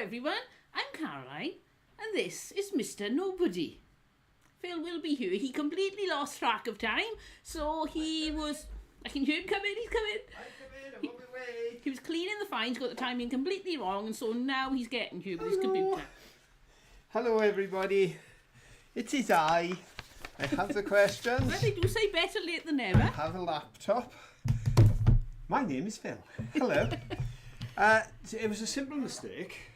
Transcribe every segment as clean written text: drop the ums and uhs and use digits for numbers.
everyone, I'm Caroline, and this is Mr. Nobody. Phil will be here. He completely lost track of time, so he was... I can hear him coming, he's coming. I'm on my way. He was cleaning the fines, got the timing completely wrong, and so now he's getting here with his computer. Hello everybody, it is I have the questions. Well, they do say better late than never. I have a laptop. My name is Phil. Hello. It was a simple mistake.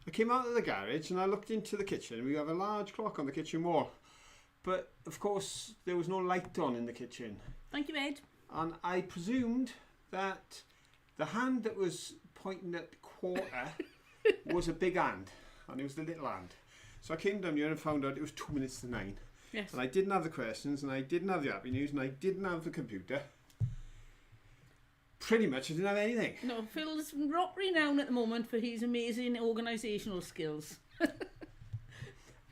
I came out of the garage and I looked into the kitchen and we have a large clock on the kitchen wall. But of course there was no light on in the kitchen. Thank you, Ed. And I presumed that the hand that was pointing at the quarter was a big hand and it was the little hand. So I came down here and found out it was 2 minutes to 9. Yes. And I didn't have the questions and I didn't have the happy news and I didn't have the computer. Pretty much I didn't have anything. No, Phil's rock renowned at the moment for his amazing organisational skills.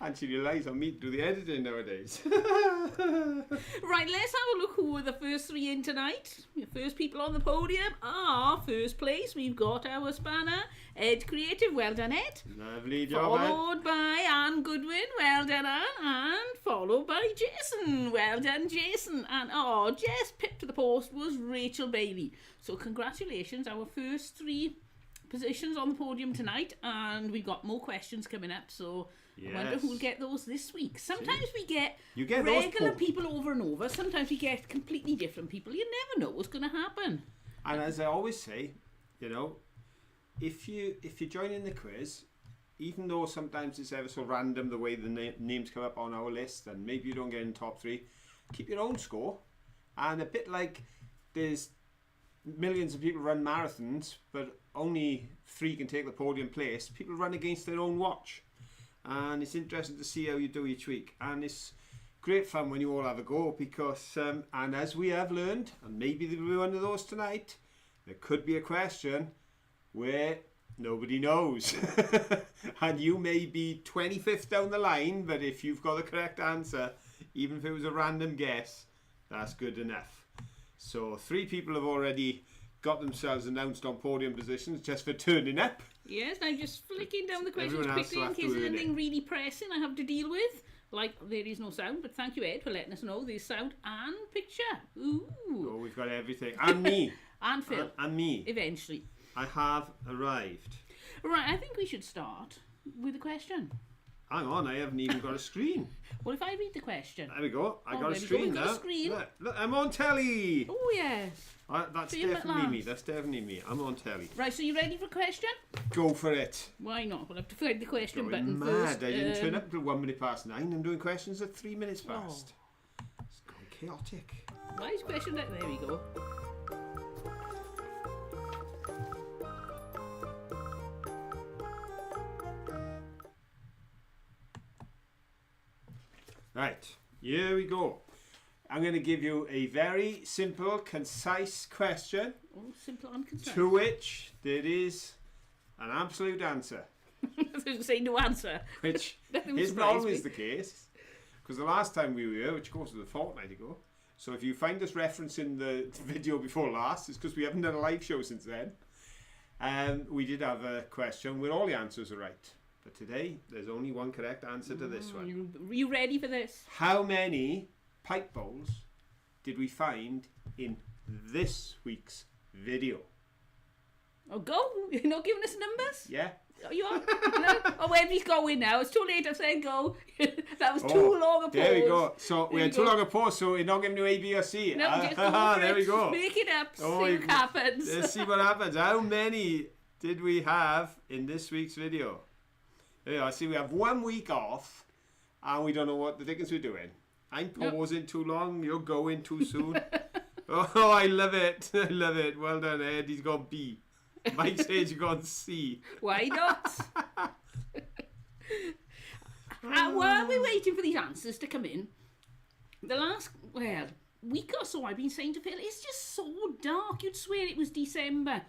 And she relies on me to do the editing nowadays. Right, let's have a look who are the first three in tonight. The first people on the podium are, first place, we've got our spanner, Ed Creative, well done Ed. Lovely job, Anne. Followed by Anne Goodwin, well done Anne. And followed by Jason, well done Jason. And just pipped to the post was Rachel Bailey. So congratulations, our first three positions on the podium tonight. And we've got more questions coming up, so... I wonder who'll get those this week. Sometimes we get regular people over and over. Sometimes we get completely different people. You never know what's going to happen. And as I always say, you know, if you join in the quiz, even though sometimes it's ever so random the way the names come up on our list, and maybe you don't get in top three, keep your own score. And a bit like there's millions of people run marathons, but only 3 can take the podium place. People run against their own watch. And it's interesting to see how you do each week, and it's great fun when you all have a go, because and as we have learned, and maybe there'll be one of those tonight, there could be a question where nobody knows and you may be 25th down the line, but if you've got the correct answer, even if it was a random guess, that's good enough. So 3 people have already got themselves announced on podium positions just for turning up. Yes, I'm just flicking down the questions quickly in case there's anything really pressing I have to deal with. Like, there is no sound, but thank you, Ed, for letting us know there's sound and picture. Ooh. Oh, we've got everything. And me. And Phil. And me. Eventually. I have arrived. Right, I think we should start with a question. Hang on, I haven't even got a screen. Well, if I read the question. There we go. I got a screen now. Got a screen. Look, I'm on telly. Oh, yes. That's definitely me. That's definitely me. I'm on telly. Right, so you ready for a question? Go for it. Why not? We'll have to find the question button mad. first. I didn't turn up until 1 minute past 9. I'm doing questions at 3 minutes past. It's gone chaotic. Why is question that? There we go. Right, here we go. I'm going to give you a very simple, concise question. Oh, simple and concise. To which there is an absolute answer. I was going to say no answer. Which isn't always the case. Because the last time we were here, which of course was a fortnight ago, so if you find us referencing the video before last, it's because we haven't done a live show since then. We did have a question where all the answers are right. But today, there's only one correct answer to this one. Are you ready for this? How many pipe bowls did we find in this week's video? Oh, go! You're not giving us numbers? Yeah. Are you on? No? Oh, where he's going now? It's too late. I'm saying go. That was too long a pause. There we go. So we had too long a pause, so we're not giving you A, B, or C. No, just go for there it. we go. Make it up. See what happens. Let's see what happens. How many did we have in this week's video? Yeah, I see we have 1 week off, and we don't know what the dickens we're doing. I'm pausing too long. You're going too soon. Oh, I love it. I love it. Well done, Ed. He's got B. Mike says you got C. Why not? While we're waiting for these answers to come in, the last, week or so I've been saying to Phil, it's just so dark. You'd swear it was December.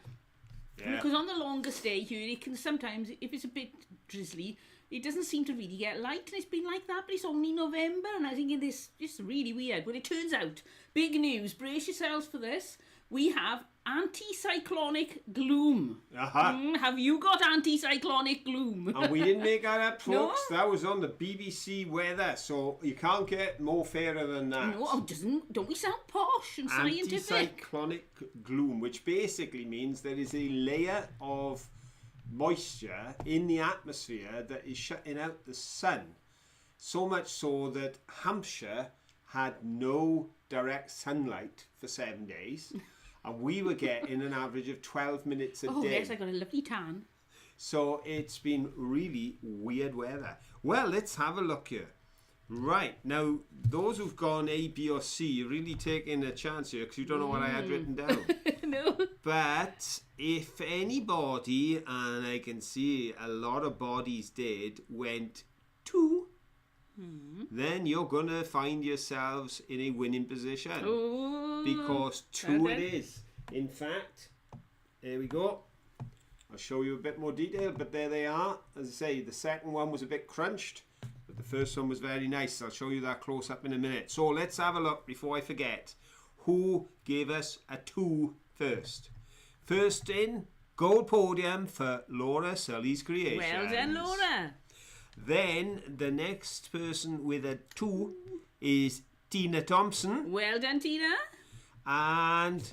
Yeah. Because on the longest day here, it can sometimes, if it's a bit drizzly, it doesn't seem to really get light, and it's been like that, but it's only November, and I think it is just really weird. But it turns out, big news, brace yourselves for this, we have anticyclonic gloom. Have you got anticyclonic gloom? And we didn't make that up, folks. No? That was on the BBC weather, so you can't get more fairer than that. No, don't we sound posh and scientific? Anticyclonic gloom, which basically means there is a layer of moisture in the atmosphere that is shutting out the sun. So much so that Hampshire had no direct sunlight for 7 days. And we were getting an average of 12 minutes a day. Oh, yes, I got a lovely tan. So it's been really weird weather. Well, let's have a look here. Right, now, those who've gone A, B or C, you're really taking a chance here because you don't know what I had written down. No. But if anybody, and I can see a lot of bodies did, went 2, then you're going to find yourselves in a winning position. Oh, because 2 it is. In fact, there we go. I'll show you a bit more detail, but there they are. As I say, the second one was a bit crunched. The But the first one was very nice. I'll show you that close up in a minute. So let's have a look before I forget. Who gave us a 2 first? First in, gold podium for Laura Sully's Creations. Well done, Laura. Then the next person with a 2 is Tina Thompson. Well done, Tina. And,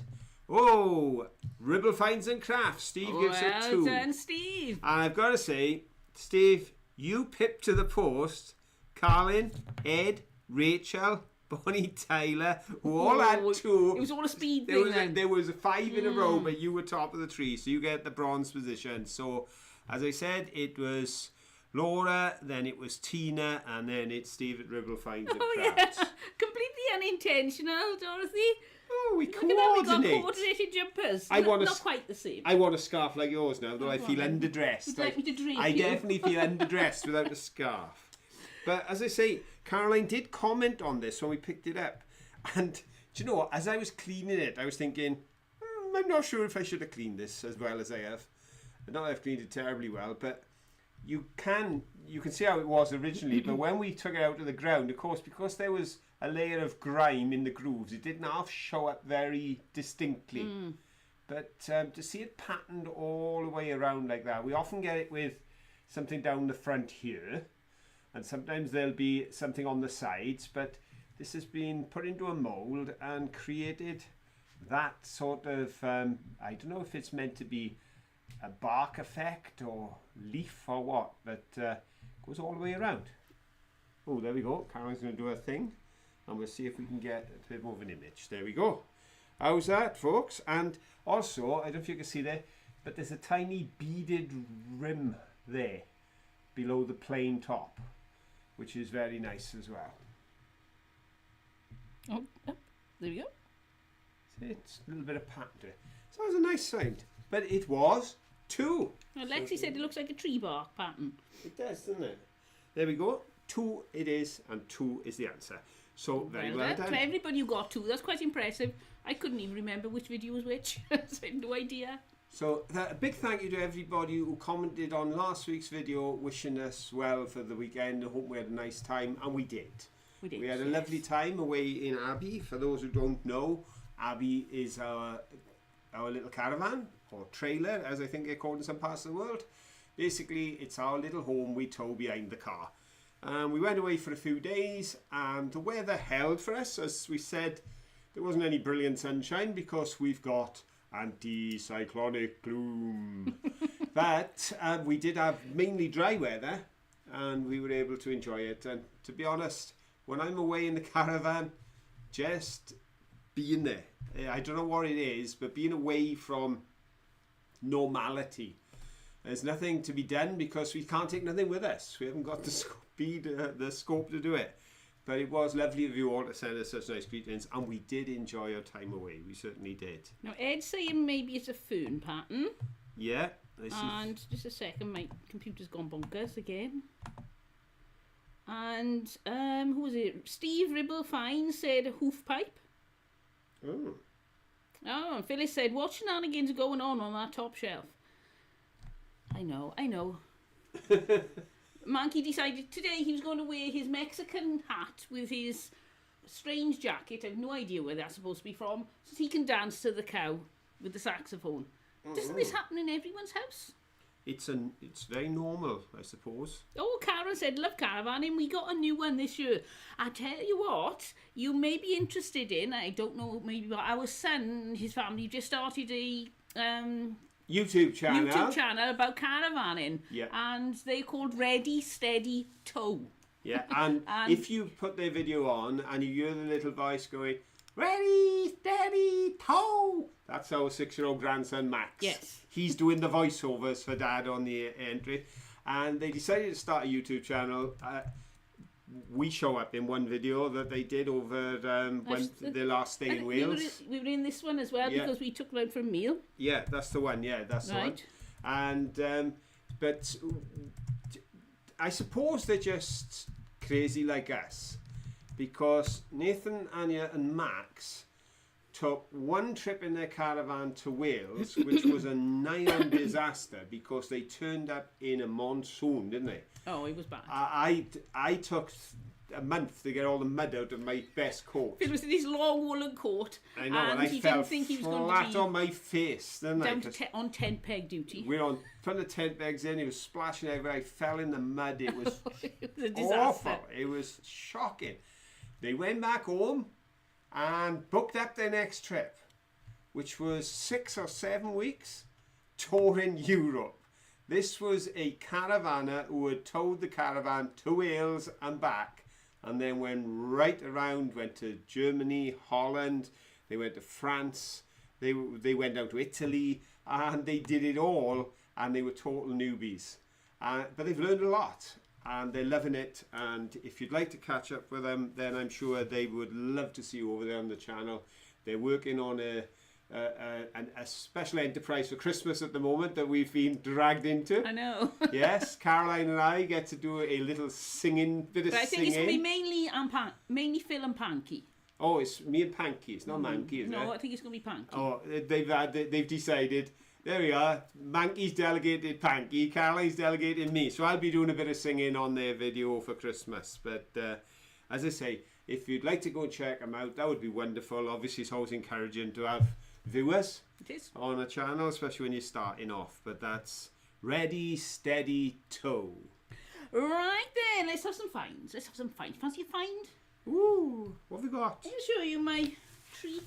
Ribble Finds and Crafts. Steve gives a 2. Well done, Steve. And I've got to say, Steve, you pipped to the post. Carlin, Ed, Rachel, Bonnie, Tyler, who all had 2. It was all a speed thing. There was a 5 in a row, but you were top of the tree, so you get the bronze position. So, as I said, it was Laura, then it was Tina, and then it's Steve at Ribble Finds and Crafts. Yeah. Completely unintentional, Dorothy. Oh, we Look at how we got coordinate. coordinated jumpers. I want not quite the same. I want a scarf like yours now, though I feel underdressed. Would you like me to drape I you? definitely feel underdressed without a scarf. But as I say, Caroline did comment on this when we picked it up. And do you know what? As I was cleaning it, I was thinking, I'm not sure if I should have cleaned this as well as I have. I know I've cleaned it terribly well, but you can see how it was originally. But when we took it out of the ground, of course, because there was a layer of grime in the grooves, it didn't half show up very distinctly. But to see it patterned all the way around like that, we often get it with something down the front here, and sometimes there'll be something on the sides, but this has been put into a mould and created that sort of, I don't know if it's meant to be a bark effect or leaf or what, but goes all the way around. Oh, there we go. Caroline's going to do her thing, and we'll see if we can get a bit more of an image. There we go. How's that, folks? And also, I don't know if you can see there, but there's a tiny beaded rim there below the plain top, which is very nice as well. Oh, there we go. See, it's a little bit of pattern to it. So it was a nice sound, but it was 2. Well, Lexi said it looks like a tree bark pattern. It does, doesn't it? There we go. 2 it is, and 2 is the answer. So very well done. To everybody who got 2, that's quite impressive. I couldn't even remember which video was which. So I have no idea. So a big thank you to everybody who commented on last week's video, wishing us well for the weekend. I hope we had a nice time, and we did. We had a lovely time away in Abbey. For those who don't know, Abbey is our little caravan, or trailer, as I think they're called in some parts of the world. Basically, it's our little home we tow behind the car. We went away for a few days, and the weather held for us. As we said, there wasn't any brilliant sunshine because we've got anti-cyclonic gloom. But we did have mainly dry weather, and we were able to enjoy it. And to be honest, when I'm away in the caravan, just being there, I don't know what it is, but being away from normality, there's nothing to be done because we can't take nothing with us. We haven't got the scope to do it. But it was lovely of you all to send us such nice greetings, and we did enjoy our time away. We certainly did. Now, Ed's saying maybe it's a fern pattern. Yeah. And just a second, my computer's gone bonkers again. And who was it? Steve Ribble Fine said a hoof pipe. Oh. Oh, and Phyllis said, what shenanigans are going on that top shelf? I know. Monkey decided today he was going to wear his Mexican hat with his strange jacket. I have no idea where that's supposed to be from, so he can dance to the cow with the saxophone. Doesn't this happen in everyone's house? It's very normal, I suppose. Oh, Karen said, love caravanning. We got a new one this year. I tell you what, you may be interested in, I don't know, maybe our son, his family just started a YouTube channel about caravanning. Yeah. And they're called Ready, Steady, Tow. Yeah, and if you put their video on and you hear the little voice going, ready, steady, tow, that's our 6-year-old grandson Max. Yes. He's doing the voiceovers for Dad on the entry. And they decided to start a YouTube channel. We show up in one video that they did over when their last stay in Wales. We were in this one as well because we took them out for a meal. Yeah, that's the one. Yeah, that's the one. And but I suppose they're just crazy like us, because Nathan, Anya, and Max took one trip in their caravan to Wales, which was a nigh-on disaster because they turned up in a monsoon, didn't they? Oh, it was bad. I took a month to get all the mud out of my best coat. Phil was in his long woolen coat, I know, and and I he fell didn't think he was going to flat be on my face, didn't I? down 'Cause on tent peg duty. we're on putting the tent pegs in. It was splashing everywhere. I fell in the mud. It was It was a disaster. awful. It was shocking. They went back home and booked up their next trip, which was 6 or 7 weeks touring Europe. This was a caravaner who had towed the caravan to Wales and back, and then went right around, went to Germany, Holland, they went to France, they went down to Italy, and they did it all, and they were total newbies. But they've learned a lot, and they're loving it, and if you'd like to catch up with them, then I'm sure they would love to see you over there on the channel. They're working on a special enterprise for Christmas at the moment that we've been dragged into. I know. Yes, Caroline and I get to do a little bit of singing. But I think it's going to be mainly Phil and Panky. Oh, it's me and Panky. It's not Manky, is it? No, I think it's going to be Panky. Oh, they've decided. There we are. Manky's delegated Panky. Caroline's delegated me. So I'll be doing a bit of singing on their video for Christmas. But as I say, if you'd like to go and check them out, that would be wonderful. Obviously, it's always encouraging to have viewers It is. on a channel, especially when you're starting off. But that's Ready, Steady, Toe. Right then, let's have some finds. Fancy a find? Ooh, what have we got? I'll show you my tree.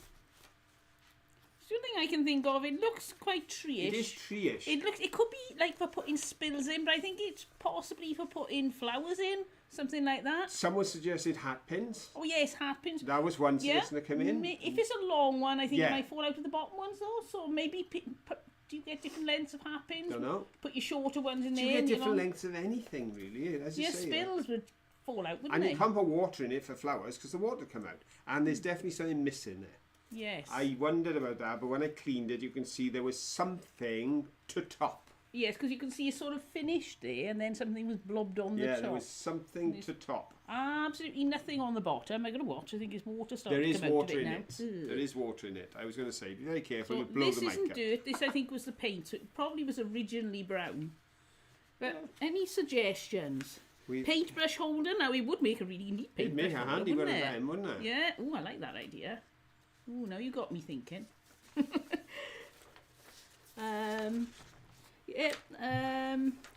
It's the only thing I can think of. It looks quite tree-ish. It is tree-ish. It could be like for putting spills in, but I think it's possibly for putting flowers in, something like that. Someone suggested hat pins. Oh yes, hat pins. That was one suggestion that came in. If it's a long one, I think Yeah. it might fall out of the bottom ones though. So maybe do you get different lengths of hat pins? Don't know. Put your shorter ones in Do there. you get and your different long- lengths of anything, really? As you Your say, spills would fall out, wouldn't and they? you can't put water in it for flowers because the water would come out. And there's definitely something missing there. Yes. I wondered about that, but when I cleaned it, you can see there was something to top. Yes, because you can see it sort of finished there, and then something was blobbed on the Yeah, top. there was something to top. Absolutely nothing on the bottom. I'm going to watch. I think it's water starting There to is come out of water it in now. it. Ugh. There is water in it. I was going to say, be very careful. So You'll blow this the mic isn't up. dirt. This I think was the paint. So it probably was originally brown. But any suggestions? Paintbrush holder. Now it would make a really neat It'd paintbrush make a holder, handy one of wouldn't it? them, wouldn't it? Yeah. Oh, I like that idea. Oh, now you got me thinking.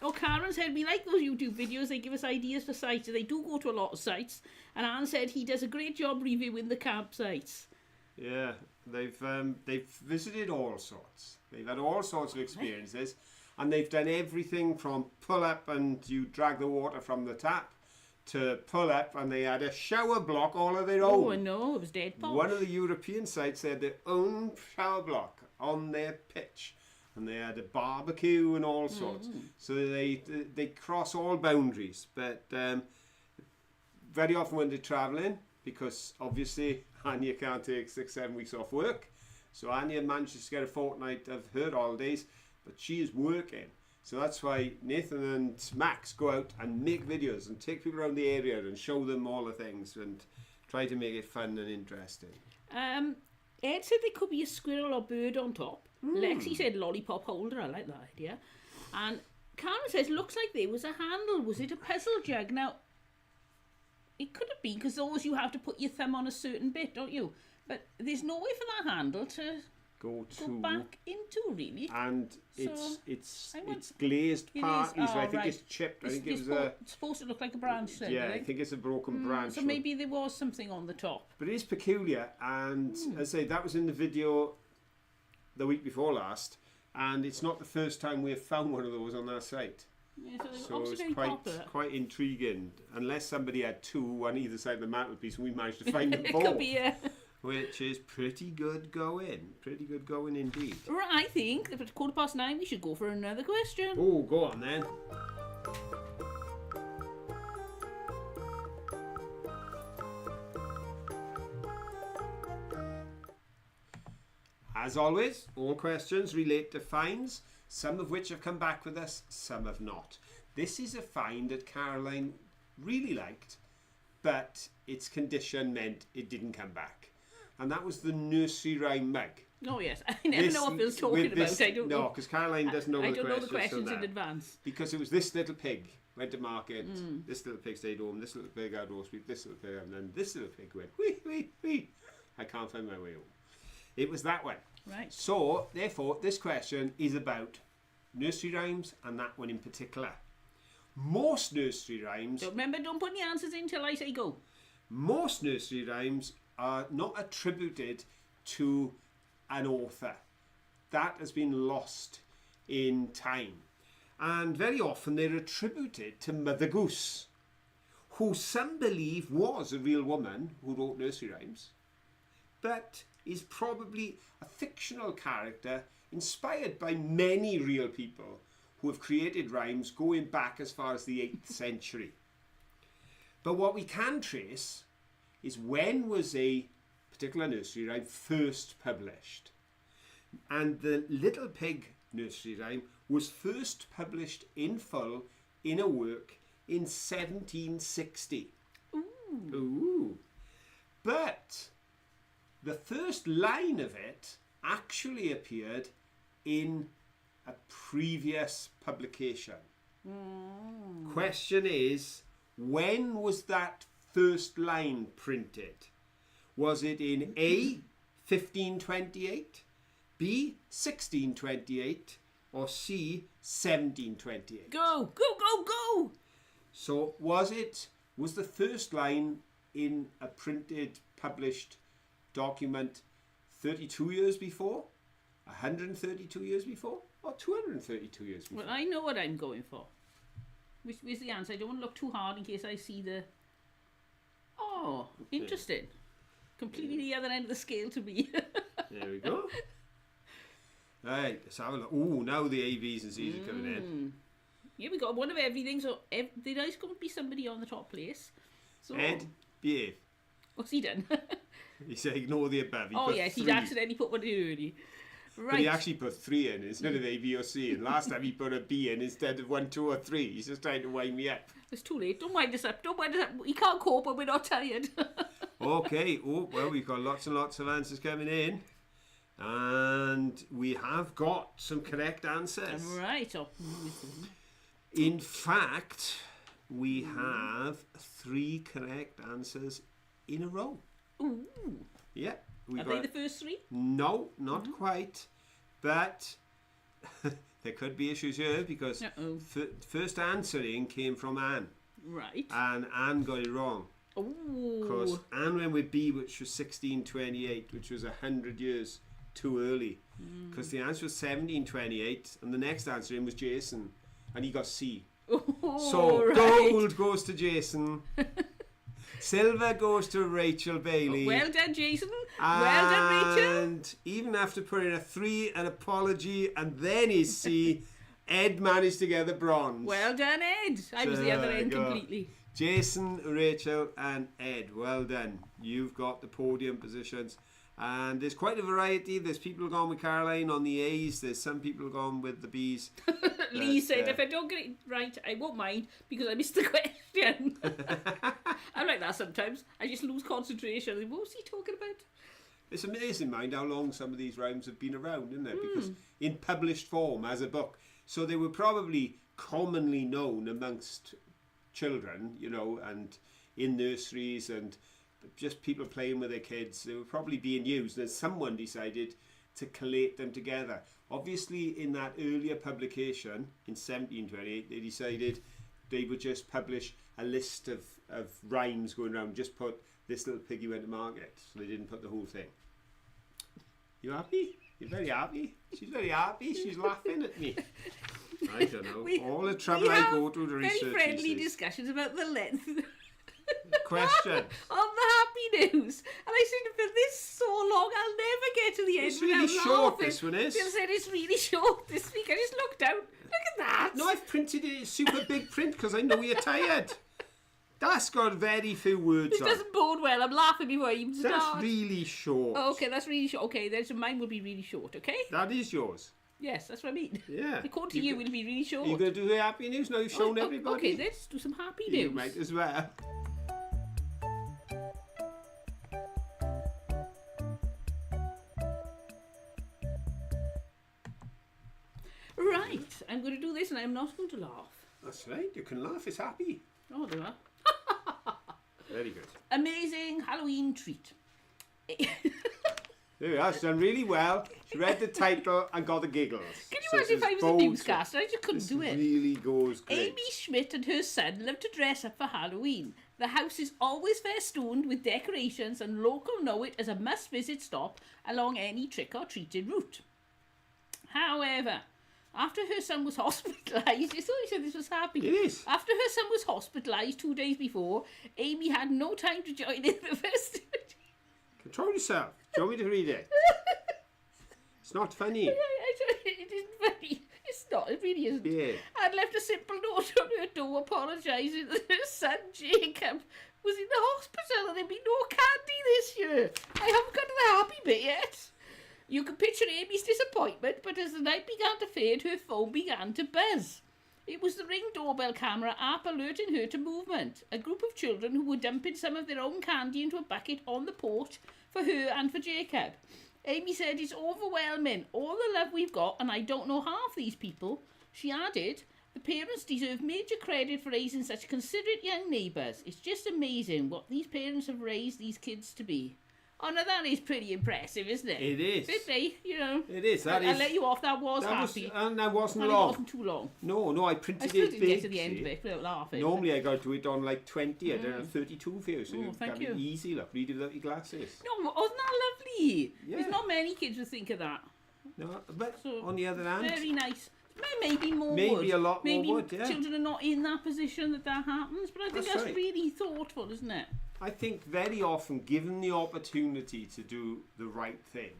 Oh, Karen said we like those YouTube videos. They give us ideas for sites. They do go to a lot of sites. And Anne said he does a great job reviewing the campsites. Yeah, they've visited all sorts. They've had all sorts of experiences, and they've done everything from pull up and you drag the water from the tap to pull up, and they had a shower block all of their own. Oh, I know, it was dead posh. One of the European sites had their own shower block on their pitch, and they had a barbecue and all sorts. So they cross all boundaries. But very often when they're travelling, because obviously Anya can't take 6-7 weeks off work, so Anya manages to get a fortnight of her holidays, but she is working. So that's why Nathan and Max go out and make videos and take people around the area and show them all the things and try to make it fun and interesting. Ed said there could be a squirrel or bird on top. Lexi said lollipop holder. I like that idea. And Karen says looks like there was a handle. Was it a puzzle jug? Now, it could have been because those you have to put your thumb on a certain bit, don't you? But there's no way for that handle to Go go back into, really. and So, it's I want- it's glazed It is? partly, so I Oh, think right. it's chipped. I It's, think it was it's supposed to look like a branch then, yeah, do I they? think it's a broken branch. So maybe there was something on the top. But it is peculiar, and as I say, that was in the video the week before last, and it's not the first time we've found one of those on our site. Yeah, so, So obviously it's very popular. quite intriguing, unless somebody had two on either side of the mantelpiece, and we managed to find them It both, could be, which is pretty good going. Pretty good going indeed. Right, I think if it's 9:15, we should go for another question. Oh, go on then. As always, all questions relate to finds, some of which have come back with us, some have not. This is a find that Caroline really liked, but its condition meant it didn't come back. and that was the nursery rhyme mug. Oh yes, I never know what Phil's talking about. I don't No, know. because Caroline doesn't know I the don't know the questions questions from in that. advance. Because it was this little pig went to market, this little pig stayed home, this little pig had roast beef, this little pig, and then this little pig went, wee, wee, wee. I can't find my way home. It was that one. Right. So, therefore, this question is about nursery rhymes, and that one in particular. Most nursery rhymes... So remember, don't put any answers in until I say go. Most nursery rhymes are not attributed to an author. That has been lost in time. And very often they're attributed to Mother Goose, who some believe was a real woman who wrote nursery rhymes, but is probably a fictional character inspired by many real people who have created rhymes going back as far as the 8th century. But what we can trace is when was a particular nursery rhyme first published. And the Little Pig nursery rhyme was first published in full in a work in 1760. Ooh. But the first line of it actually appeared in a previous publication. Question is, when was that first line printed? Was it in A, 1528, B, 1628, or C, 1728? Go, go, go, go! So was the first line in a printed, published document 32 years before, 132 years before, or 232 years before? Well, I know what I'm going for. Where's the answer? I don't want to look too hard in case I see the... Oh, interesting. Completely the other end of the scale to me. There we go. Right, let's have a look. Ooh, now the A, B's and C's are coming in. Yeah, we got one of everything, so there is going to be somebody on the top place. So, Ed, behave. what's he done? He said ignore the above. He Oh put yes, he's 3. accidentally put one in early. Right. But he actually put 3 in instead of A, B or C. And last time he put a B in instead of 1, 2 or 3. He's just trying to wind me up. It's too late. Don't wind us up. Don't wind us up. He can't cope when we're not tired. Okay. Oh, well, we've got lots and lots of answers coming in. And we have got some correct answers. Right. Oh. In fact, we have 3 correct answers in a row. Ooh. Yeah. Are they the first 3? No, not quite. But there could be issues here because first answering came from Anne. Right. And Anne got it wrong. Because Oh. Anne went with B, which was 1628, which was 100 years too early. Because the answer was 1728, and the next answer in was Jason, and he got C. Oh, So right. gold goes to Jason. Silver goes to Rachel Bailey. Well done, Jason. Well done, Rachel. And even after putting a 3, an apology, and then his C, Ed managed to get the bronze. Well done, Ed. I was the other There end you go. completely. Jason, Rachel, and Ed. Well done. You've got the podium positions. And there's quite a variety. There's people gone with Caroline on the A's. There's some people gone with the B's. Lee said, if I don't get it right, I won't mind because I missed the question. I'm like that sometimes. I just lose concentration. What was he talking about? It's amazing, mind, how long some of these rhymes have been around, isn't it? Because in published form as a book. So they were probably commonly known amongst children, you know, and in nurseries and just people playing with their kids. They were probably being used, and someone decided to collate them together. Obviously, in that earlier publication in 1728, they decided they would just publish a list of rhymes going around, just put this little piggy went to market. So they didn't put the whole thing. You happy? You're very happy? She's very happy. She's laughing at me. I don't know. All the trouble I go to research very friendly these discussions about the length Question. of the happy news. And I said, for this so long, I'll never get to the end. It's really without short, laughing. this one is. Phil said it's really short this week. I just looked down. Look at that. No, I've printed it in super big print because I know you're tired. That's got very few words This on. doesn't bode well. I'm laughing before I even start. That's really short. Oh, okay, that's really short. Okay, then so mine will be really short, okay? That is yours. Yes, that's what I mean. Yeah. According to you, it'll be really short. Are you going to do the happy news now? You've shown everybody. Okay, let's do some happy You news. might as well. Right, I'm going to do this and I'm not going to laugh. That's right. You can laugh. It's happy. Oh, there we are. Very good. Amazing Halloween treat. There we are. She's done really well. She read the title and got the giggles. Can you So imagine if I this was a bodes newscaster? I just couldn't This do it. really goes great. Amy Schmidt and her son love to dress up for Halloween. The house is always festooned with decorations and local know it as a must-visit stop along any trick-or-treating route. However, after her son was hospitalised, you thought you said this was happy. It is. After her son was hospitalised 2 days before, Amy had no time to join in the festivities. Control yourself. Do you want me to read it? It's not funny. It isn't funny. It's not. It really isn't. Yeah. I'd left a simple note on her door apologising that her son Jacob was in the hospital and there'd be no candy this year. I haven't got to the happy bit yet. You can picture Amy's disappointment, but as the night began to fade, her phone began to buzz. It was the Ring doorbell camera app alerting her to movement. A group of children who were dumping some of their own candy into a bucket on the porch for her and for Jacob. Amy said, "It's overwhelming, all the love we've got, and I don't know half these people." She added, "The parents deserve major credit for raising such considerate young neighbours. It's just amazing what these parents have raised these kids to be." Oh, now that is pretty impressive, isn't it? It is. 50, you know. It is. That I'll is. let you off, that was That was, happy. and that wasn't Well, long. it wasn't too long. No, I I printed still it didn't big. get to the end see. of it without laughing. Normally I go to it on like 20. I did 32 for you, so Oh, thank can you. be easy. Look, read it without your glasses. No, wasn't that lovely? Yeah. There's not many kids who think of that. No, but So, on the other hand, Very nice. Maybe more Maybe would. a lot more Maybe would, yeah. children are not in that position that happens, but I think That's that's right. really thoughtful, isn't it? I think very often, given the opportunity to do the right thing,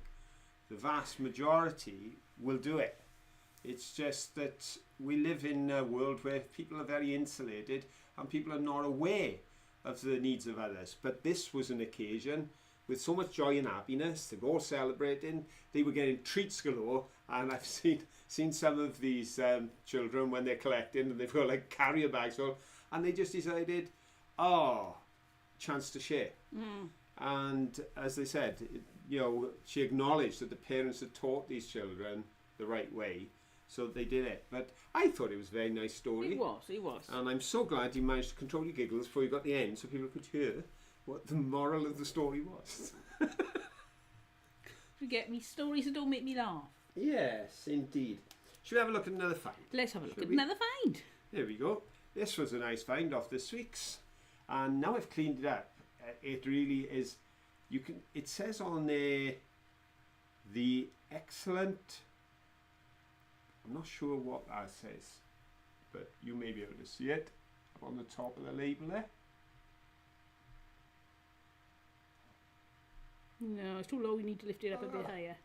the vast majority will do it. It's just that we live in a world where people are very insulated and people are not aware of the needs of others. But this was an occasion with so much joy and happiness. They were all celebrating. They were getting treats galore, and I've seen some of these children when they're collecting, and they've got like carrier bags full, and they just decided, chance to share. And as they said, she acknowledged that the parents had taught these children the right way, so they did it. But I thought it was a very nice story. It was. And I'm so glad you managed to control your giggles before you got the end, so people could hear what the moral of the story was. You get me stories that don't make me laugh. Yes, indeed. Should we have a look at another find? Let's have a look Shall at we? another find. There we go. This was a nice find off this week's, and now I've cleaned it up. It really is. It says on there the excellent. I'm not sure what that says, but you may be able to see it up on the top of the label there. No, it's too low. We need to lift it up a bit higher.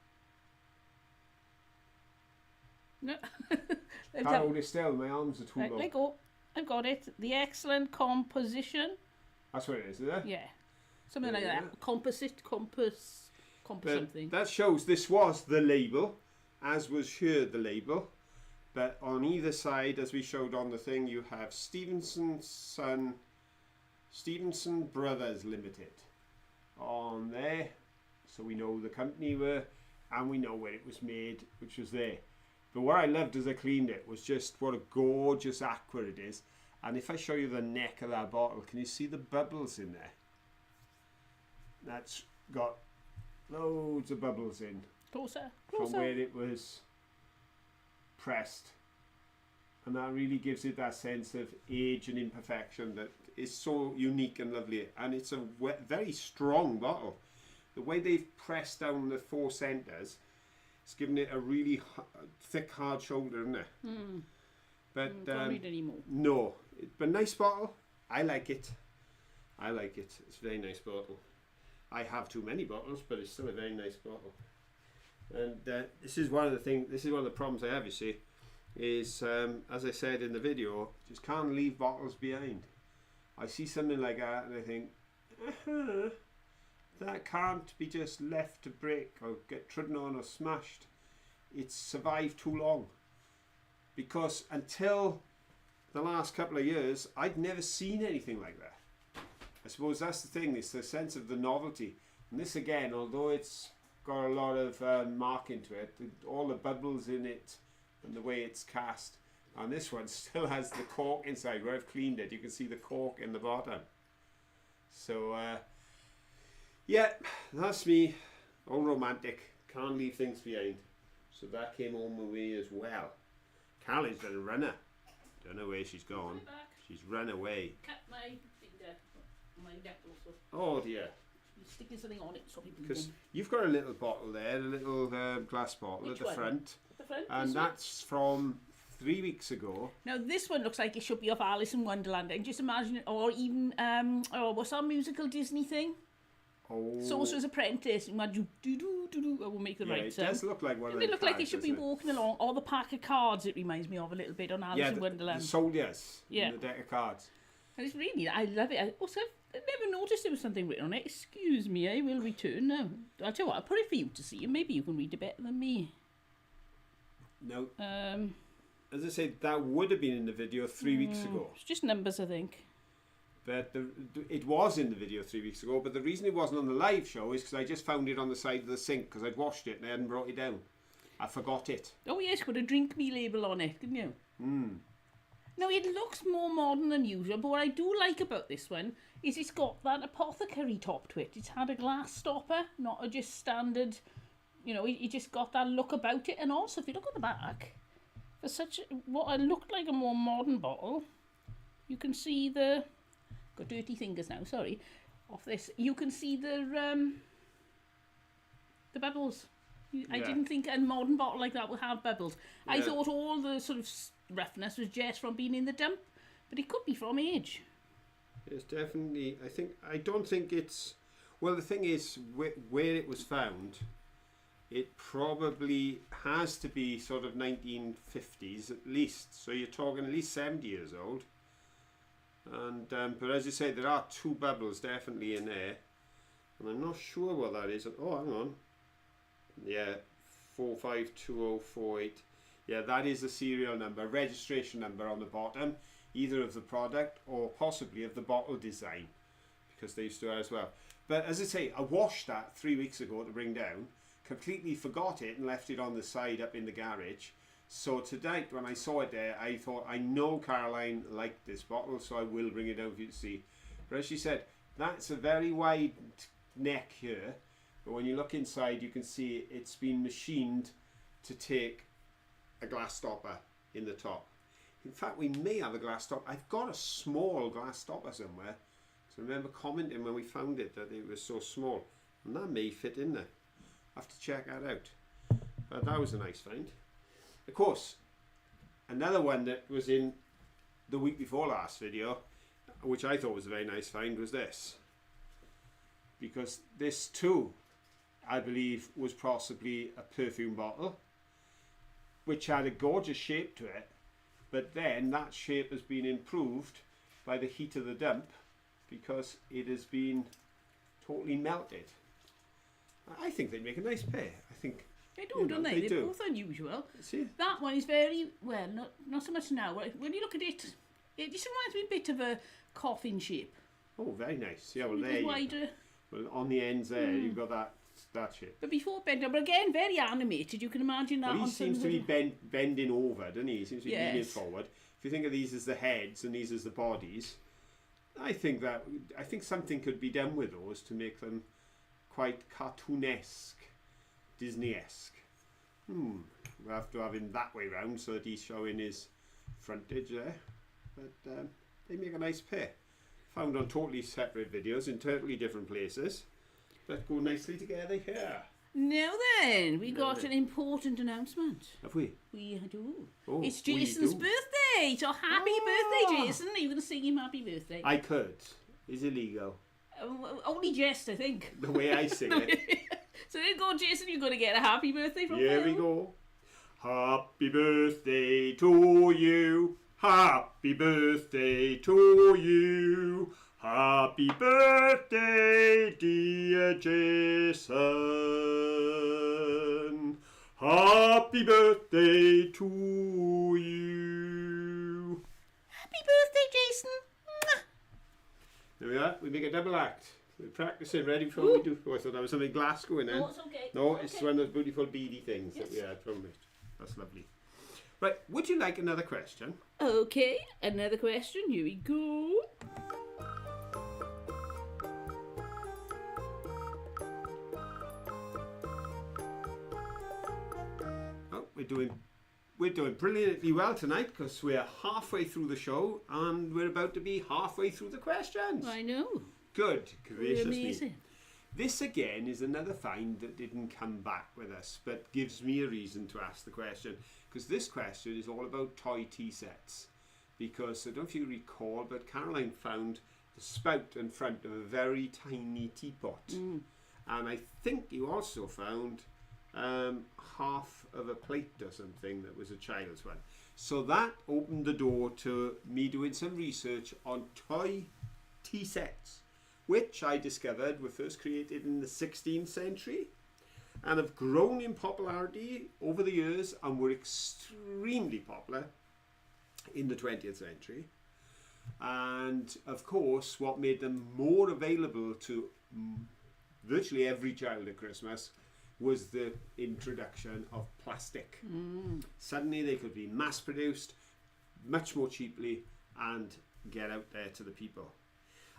No. Can't hold it still. My arms are too Right, low. let go. I've got it. The excellent composition. That's what it is it? Yeah. Something like Yeah. that. Compass But something. that shows this was the label, as was here the label. But on either side, as we showed on the thing, you have Stevenson Brothers Limited on there. So we know the company were, and we know where it was made, which was there. But what I loved as I cleaned it was just what a gorgeous aqua it is. And if I show you the neck of that bottle, can you see the bubbles in there? That's got loads of bubbles in Closer. from where it was pressed. And that really gives it that sense of age and imperfection that is so unique and lovely. And it's a very strong bottle. The way they've pressed down the four centres, it's given it a really thick, hard shoulder, isn't it? But Don't read anymore. no, but nice bottle. I like it. It's a very nice bottle. I have too many bottles, but it's still a very nice bottle. And this is one of the things. This is one of the problems I have. You see, is as I said in the video, just can't leave bottles behind. I see something like that, and I think, that can't be just left to break or get trodden on or smashed. It's survived too long. Because until the last couple of years, I'd never seen anything like that. I suppose that's the thing, it's the sense of the novelty. And this again, although it's got a lot of mark into it, all the bubbles in it and the way it's cast. And this one still has the cork inside. Where I've cleaned it, you can see the cork in the bottom. So, yeah, that's me. All romantic. Can't leave things behind. So that came home with me as well. Caroline's been a runner. Don't know where she's gone. She's run away. Cut my finger. My neck also. Oh dear. You're sticking something on it so people Because can... you've got a little bottle there, a little glass bottle Which at the one? front. At the front, And this one? that's from 3 weeks ago. Now this one looks like it should be off Alice in Wonderland. And just imagine it, or even, what's that musical Disney thing? Oh. Sorcerer's Apprentice. Imagine, I will make the Yeah, right it sound. does look like one of Doesn't them it look like it should be characters, walking along? Or the pack of cards it reminds me of a little bit on Alice Yeah, in the Wonderland. soldiers. Yeah. In the deck of cards. And it's really, I love it. I've never noticed there was something written on it. Excuse me, I will return now. I'll tell you what, I'll put it for you to see, and maybe you can read it better than me. No. As I said, that would have been in the video 3 weeks ago. It's just numbers, I think. But it was in the video 3 weeks ago. But the reason it wasn't on the live show is because I just found it on the side of the sink because I'd washed it and I hadn't brought it down. I forgot it. Oh yes, got a drink me label on it, didn't you? Now it looks more modern than usual, but what I do like about this one is it's got that apothecary top to it. It's had a glass stopper, not a just standard, you know, it just got that look about it. And also, if you look at the back, for such what looked like a more modern bottle, you can see the, got dirty fingers now, sorry, off this, you can see the bubbles. I Yeah. didn't think a modern bottle like that would have bubbles. I Yeah. thought all the sort of roughness was just from being in the dump, but it could be from age. It's definitely, I don't think it's, well, the thing is, where it was found, it probably has to be sort of 1950s at least. So you're talking at least 70 years old. And but as you say, there are two bubbles definitely in there. And I'm not sure what that is. Oh, hang on. Yeah, 452048. Yeah, that is the serial number, registration number on the bottom, either of the product or possibly of the bottle design, because they used to as well. But as I say, I washed that 3 weeks ago to bring down, completely forgot it and left it on the side up in the garage. So tonight, when I saw it there, I thought, I know Caroline liked this bottle, so I will bring it down for you to see. But as she said, that's a very wide neck here. But when you look inside, you can see it's been machined to take a glass stopper in the top. In fact, we may have a glass stopper. I've got a small glass stopper somewhere. So I remember commenting when we found it that it was so small. And that may fit in there. I have to check that out. But that was a nice find. Of course, another one that was in the week before last video, which I thought was a very nice find, was this. Because this too, I believe, was possibly a perfume bottle, which had a gorgeous shape to it, but then that shape has been improved by the heat of the dump because it has been totally melted. I think they'd make a nice pair. I think They do, don't they? they They're do. both unusual. See? That one is very, well, not so much now. When you look at it, it just reminds me a bit of a coffin shape. Oh, very nice. Yeah, well, It there was you wider. well, on the ends there, you've got that shape. But before bend over, but again, very animated. You can imagine that Well, he on seems some to be of the- bending over, doesn't he? He seems to be leaning Yes. forward. If you think of these as the heads and these as the bodies, I think something could be done with those to make them quite cartoonesque, Disney-esque. We'll have to have him that way round so that he's showing his frontage there. But they make a nice pair. Found on totally separate videos in totally different places, but go nicely together here. Now then, we Now got then. an important announcement. Have we? We do. Oh, It's we Jason's do. birthday. So happy Oh. birthday, Jason. Are you going to sing him happy birthday? I could. It's illegal. Only jest, I think. The way I sing it. So there you go, Jason. You're going to get a happy birthday from Here we Phil. go. Happy birthday to you. Happy birthday to you. Happy birthday, dear Jason. Happy birthday to you. Happy birthday, Jason. Mwah. There we are. We make a double act. We're practicing ready before we do. Oh, I thought that was something Glasgow in there. No, it's okay. No, It's it's okay. one of those beautiful beady things that we Yes. had from it. That's lovely. Right, would you like another question? Okay, another question. Here we go. Oh, we're doing brilliantly well tonight because we're halfway through the show and we're about to be halfway through the questions. I know. Good, gracious me. Amazing. This again is another find that didn't come back with us, but gives me a reason to ask the question, because this question is all about toy tea sets. Because I don't know if you recall, but Caroline found the spout in front of a very tiny teapot, and I think you also found half of a plate or something that was a child's one. So that opened the door to me doing some research on toy tea sets, which I discovered were first created in the 16th century and have grown in popularity over the years and were extremely popular in the 20th century. And of course, what made them more available to virtually every child at Christmas was the introduction of plastic. Suddenly they could be mass produced much more cheaply and get out there to the people.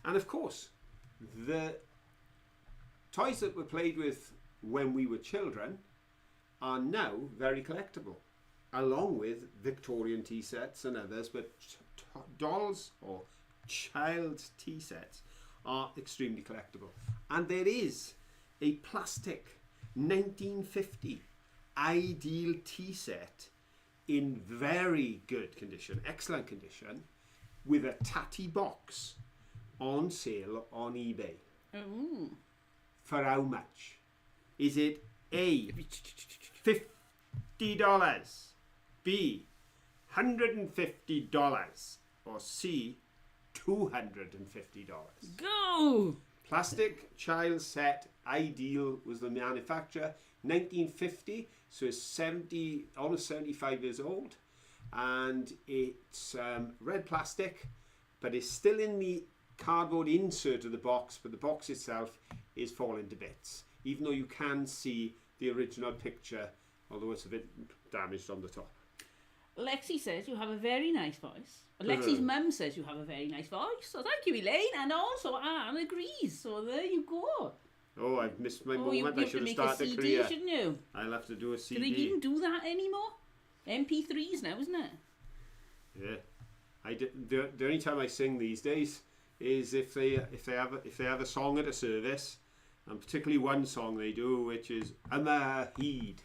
And of course, the toys that were played with when we were children are now very collectible, along with Victorian tea sets and others, but dolls or child's tea sets are extremely collectible. And there is a plastic 1950 Ideal tea set in very good condition, excellent condition, with a tatty box on sale on eBay. Oh. For how much? Is it A, $50, B, $150, or C, $250? Go! Plastic child set Ideal was the manufacturer, 1950, so it's almost 75 years old, and it's red plastic, but it's still in the cardboard insert of the box, but the box itself is falling to bits, even though you can see the original picture, although it's a bit damaged on the top. Lexi says you have a very nice voice. Lexi's mum says you have a very nice voice. So thank you, Elaine. And also Anne agrees. So there you go. Oh, I've missed my moment. You I should have started a career. Shouldn't you? I'll have to do a CD. Do they even do that anymore? MP3s now, isn't it? Yeah. The only time I sing these days is if they have a song at a service, and particularly one song they do, which is Yma Hyd.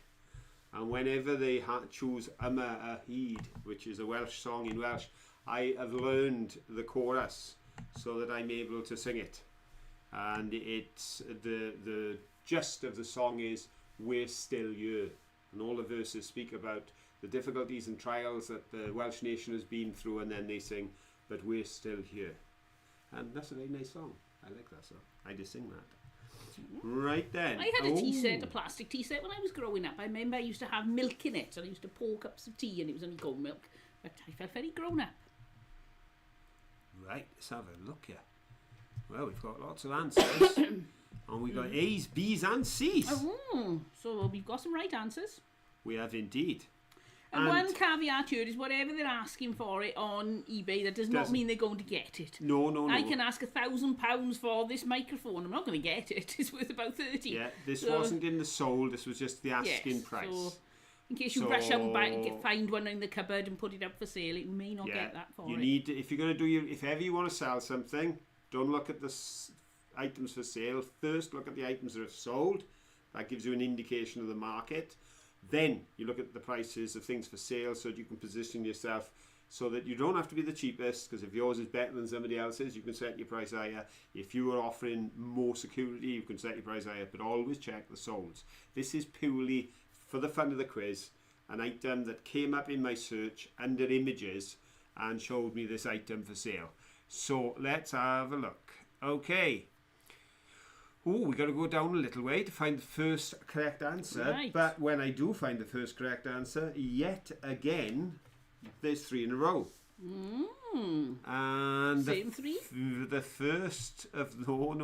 And whenever they choose Yma Hyd, which is a Welsh song in Welsh, I have learned the chorus so that I'm able to sing it. And it's the gist of the song is "We're still here," and all the verses speak about the difficulties and trials that the Welsh nation has been through, and then they sing, "But we're still here," and that's a very nice song. I like that song. I just sing that. Right then. I had a tea set, a plastic tea set when I was growing up. I remember I used to have milk in it, and I used to pour cups of tea, and it was only goat milk. But I felt very grown up. Right, let's have a look here. Well, we've got lots of answers. And we've got A's, B's and C's. Oh, so we've got some right answers. We have indeed. And one caveat here is whatever they're asking for it on eBay, that does not mean they're going to get it. No. I can ask £1,000 for this microphone. I'm not going to get it. It's worth about 30. Yeah, this wasn't in the sold. This was just the asking price. So in case you rush out and buy and find one in the cupboard and put it up for sale, it may not get that for you it. Need to, if you're going to do if ever you want to sell something, don't look at the items for sale. First, look at the items that are sold. That gives you an indication of the market. Then you look at the prices of things for sale so that you can position yourself so that you don't have to be the cheapest, because if yours is better than somebody else's, you can set your price higher. If you are offering more security, you can set your price higher, but always check the solds. This is purely for the fun of the quiz, an item that came up in my search under images and showed me this item for sale. So let's have a look. Okay. Oh, we got to go down a little way to find the first correct answer. Right. But when I do find the first correct answer, yet again, there's 3 in a row. And Same 3? The first of no.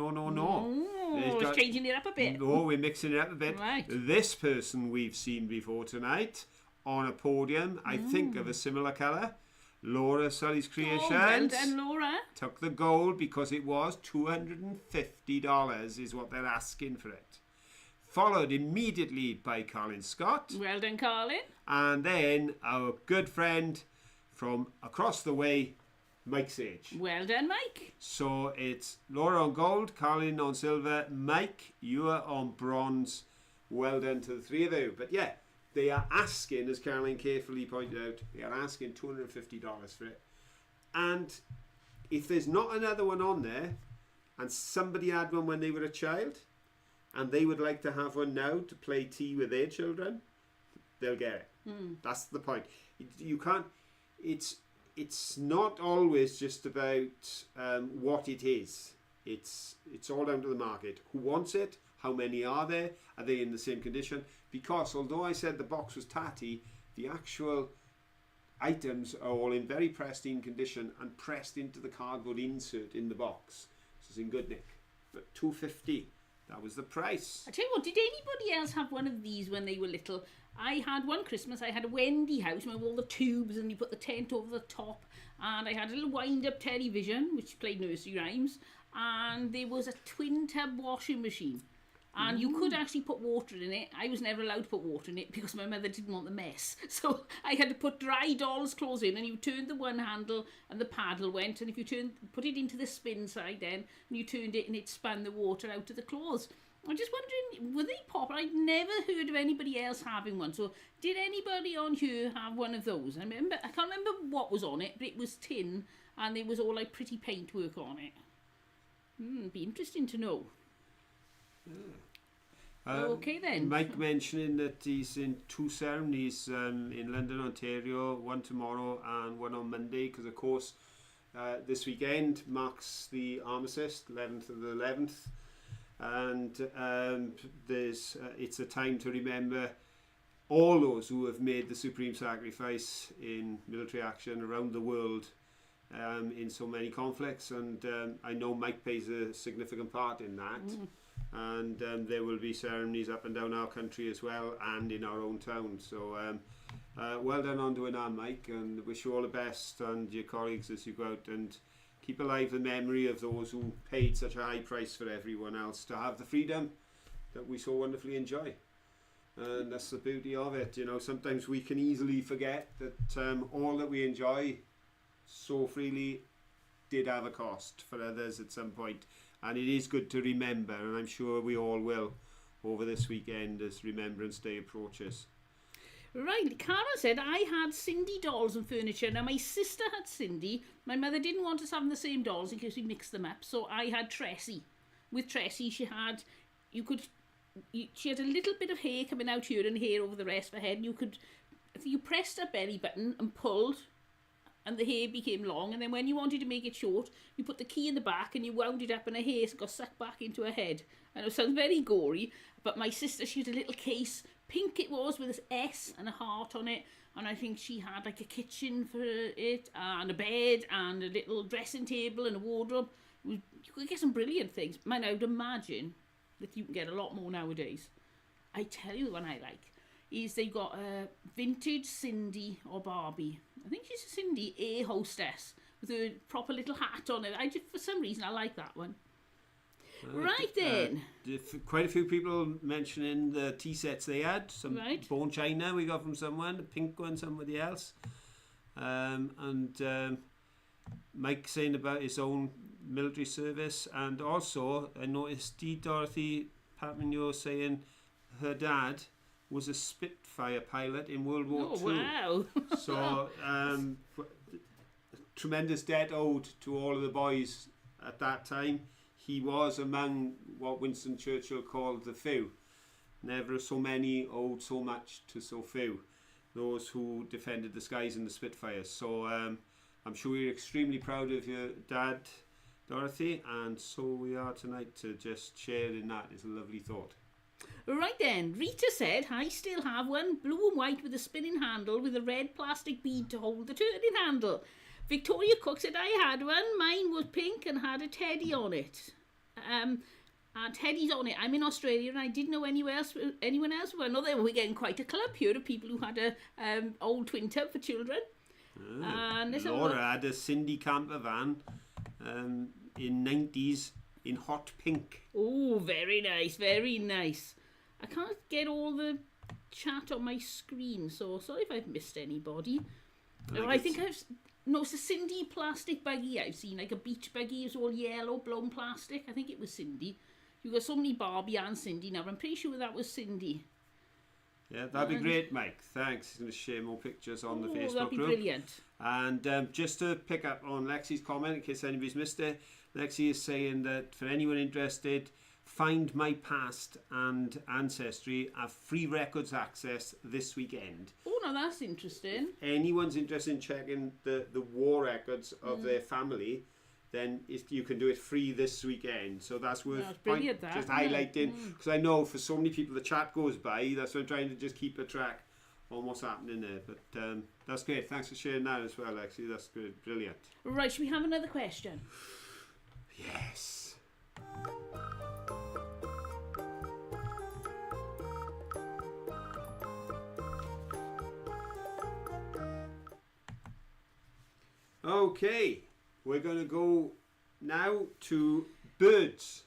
It's changing it up a bit. No, we're mixing it up a bit. Right. This person we've seen before tonight on a podium, I think, of a similar colour. Laura Sully's Creations. Oh, well done, Laura. Took the gold because it was $250 is what they're asking for it. Followed immediately by Colin Scott. Well done, Colin. And then our good friend from across the way, Mike Sage. Well done, Mike. So it's Laura on gold, Colin on silver, Mike, you are on bronze. Well done to the three of you. But yeah, they are asking, as Caroline carefully pointed out, they are asking $250 for it. And if there's not another one on there, and somebody had one when they were a child, and they would like to have one now to play tea with their children, they'll get it. That's the point. You can't. It's not always just about what it is. It's all down to the market. Who wants it? How many are there? Are they in the same condition? Because although I said the box was tatty, the actual items are all in very pristine condition and pressed into the cardboard insert in the box. So it's in good nick. But $250, that was the price. I tell you what, did anybody else have one of these when they were little? I had one Christmas, I had a Wendy house with all the tubes and you put the tent over the top, and I had a little wind-up television which played nursery rhymes, and there was a twin-tub washing machine. And you could actually put water in it. I was never allowed to put water in it because my mother didn't want the mess. So I had to put dry doll's clothes in, and you turned the one handle and the paddle went, and if you put it into the spin side then, and you turned it and it span the water out of the clothes. I'm just wondering, were they popular? I'd never heard of anybody else having one. So did anybody on here have one of those? I can't remember what was on it, but it was tin, and there was all like pretty paintwork on it. Be interesting to know. Okay then. Mike mentioning that he's in two ceremonies in London, Ontario, one tomorrow and one on Monday, because of course this weekend marks the armistice, 11th of the 11th, and it's a time to remember all those who have made the supreme sacrifice in military action around the world in so many conflicts, and I know Mike plays a significant part in that. And there will be ceremonies up and down our country as well, and in our own town. So well done on doing that, Mike, and wish you all the best and your colleagues as you go out, and keep alive the memory of those who paid such a high price for everyone else to have the freedom that we so wonderfully enjoy. And that's the beauty of it. You know, sometimes we can easily forget that all that we enjoy so freely did have a cost for others at some point. And it is good to remember, and I'm sure we all will over this weekend as Remembrance Day approaches. Right, Cara said, I had Cindy dolls and furniture. Now, my sister had Cindy. My mother didn't want us having the same dolls in case we mixed them up, so I had Tressie. With Tressie, she had a little bit of hair coming out here and hair over the rest of her head. You pressed her belly button and pulled, and the hair became long, and then when you wanted to make it short, you put the key in the back and you wound it up, and her hair got sucked back into her head. And it sounds very gory, but my sister, she had a little case, pink it was, with an S and a heart on it, and I think she had like a kitchen for it, and a bed, and a little dressing table, and a wardrobe. You could get some brilliant things. Man, I would imagine that you can get a lot more nowadays. I tell you the one I like is they got a vintage Cindy or Barbie. I think she's a Cindy, a hostess with a proper little hat on it. For some reason, I like that one. Right then. Quite a few people mentioning the tea sets they had. Some bone china we got from someone, a pink one somebody else. And Mike saying about his own military service. And also, I noticed Dorothy Patmigno saying her dad was a Spitfire pilot in World War II. Wow. So, tremendous debt owed to all of the boys at that time. He was among what Winston Churchill called the few. Never so many owed so much to so few. Those who defended the skies in the Spitfires. So, I'm sure you're extremely proud of your dad, Dorothy, and so we are tonight to just share in that. It's a lovely thought. Right then, Rita said, I still have one, blue and white with a spinning handle with a red plastic bead to hold the turning handle. Victoria Cook said, I had one, mine was pink and had a teddy on it. And Teddy's on it. I'm in Australia and I didn't know anyone else. Well, no, we're getting quite a club here of people who had a old twin tub for children. And let's have a look. Laura had a Cindy camper van in 90s in hot pink. Oh, very nice, very nice. I can't get all the chat on my screen, so sorry if I've missed anybody. I think no, it's a Cindy plastic buggy I've seen, like a beach buggy. It's all yellow, blown plastic. I think it was Cindy. You got so many Barbie and Cindy now. I'm pretty sure that was Cindy. Yeah, that'd be great, Mike. Thanks. He's going to share more pictures on the Facebook that'd be group. Brilliant. And just to pick up on Lexi's comment, in case anybody's missed it, Lexi is saying that for anyone interested, Find My Past and Ancestry have free records access this weekend. Oh, no, that's interesting. Anyone's interested in checking the war records of their family, then you can do it free this weekend. So that's worth brilliant, just highlighting, because I know for so many people the chat goes by. That's why I'm trying to just keep a track on what's happening there. But that's great. Thanks for sharing that as well, Lexi. That's good. Brilliant. Right, should we have another question? Yes. Okay, we're going to go now to birds.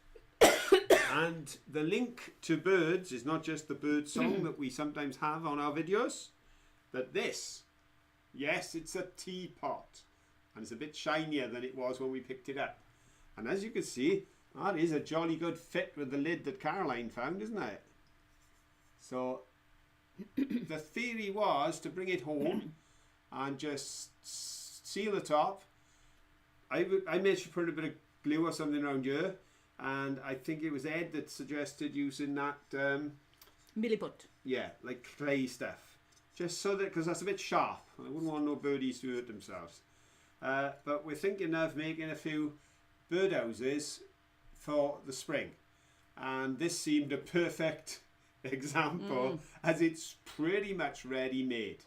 And the link to birds is not just the bird song that we sometimes have on our videos, but this. Yes, it's a teapot. And it's a bit shinier than it was when we picked it up. And as you can see, that is a jolly good fit with the lid that Caroline found, isn't it? So the theory was to bring it home and just seal the top. I made sure to put a bit of glue or something around here, and I think it was Ed that suggested using that Milliput. yeah, like clay stuff, just so that, because that's a bit sharp. I wouldn't want no birdies to hurt themselves. But we're thinking of making a few birdhouses for the spring, and this seemed a perfect example as it's pretty much ready made.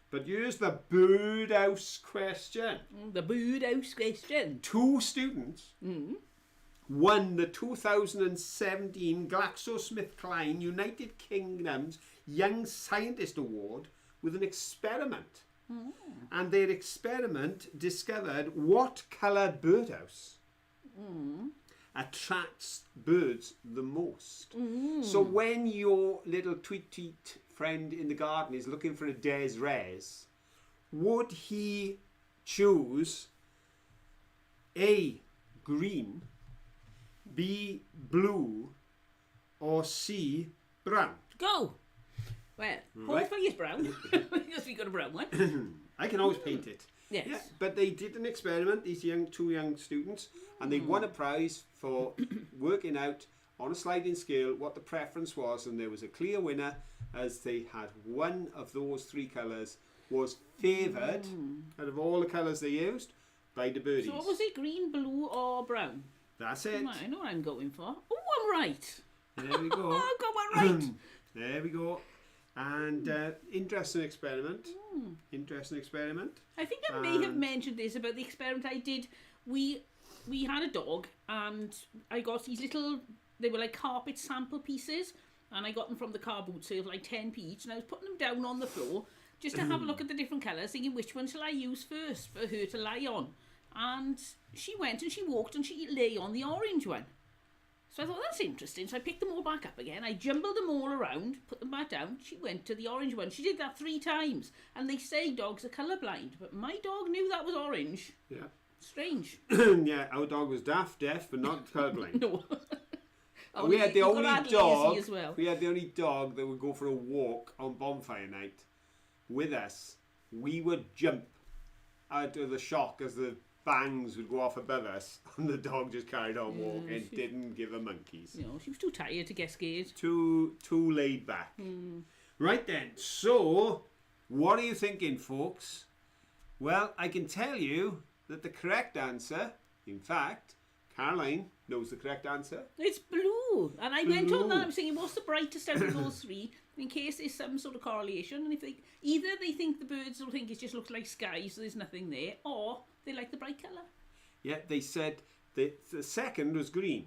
But here's the birdhouse question. The birdhouse question. 2 students won the 2017 GlaxoSmithKline United Kingdom's Young Scientist Award with an experiment. And their experiment discovered what colour birdhouse attracts birds the most. So when your little tweet friend in the garden is looking for a Des Res, would he choose A, green, B, blue, or C, brown? Go! Well, hopefully it's brown, because we got a brown one. I can always paint it. Yes. Yeah, but they did an experiment, these two young students, and they won a prize for working out on a sliding scale what the preference was, and there was a clear winner, as they had one of those 3 colours was favoured out of all the colours they used by the birdies. So what was it, green, blue or brown? That's it. I know what I'm going for. Oh, I'm right. There we go. I got one right. There we go. And interesting experiment. Interesting experiment. I think I may have mentioned this about the experiment I did. We had a dog, and I got these little, they were like carpet sample pieces, and I got them from the car boot sale for like 10p each, and I was putting them down on the floor just to have a look at the different colours, thinking which one shall I use first for her to lie on. And she went and she walked and she lay on the orange one. So I thought, that's interesting. So I picked them all back up again. I jumbled them all around, put them back down. She went to the orange one. She did that 3 times. And they say dogs are colourblind, but my dog knew that was orange. Yeah. Strange. Yeah, our dog was deaf, but not colourblind. No. We had the only dog. As well. We had the only dog that would go for a walk on bonfire night with us. We would jump out of the shock as the bangs would go off above us, and the dog just carried on walking, didn't give a monkeys. No, she was too tired to get scared. Too laid back. Right then, so what are you thinking, folks? Well, I can tell you that the correct answer, in fact, Caroline knows the correct answer. It's blue. And I went on that, I was thinking, what's the brightest out of those 3? In case there's some sort of correlation. And if either they think the birds will think it just looks like sky, so there's nothing there, or they like the bright colour. Yeah, they said the second was green.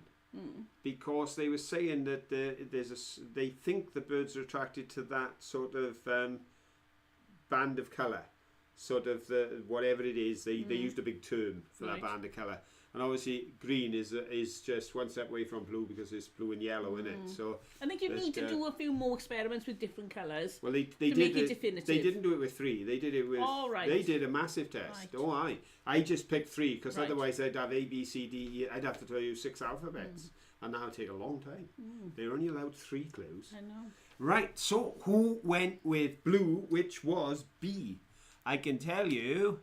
because they were saying that they think the birds are attracted to that sort of band of colour, sort of whatever it is. They used a big term for that band of colour, and obviously green is just one step away from blue because it's blue and yellow in it. So I think you need to do a few more experiments with different colours. Well, they to did make it it. definitive. They didn't do it with 3. They did it with. Oh, right. They did a massive test. Right. Oh, I just picked 3 because Right. otherwise I'd have A, B, C, D, E. I'd have to tell you 6 alphabets, and that would take a long time. They're only allowed 3 clues. I know. Right. So who went with blue, which was B? I can tell you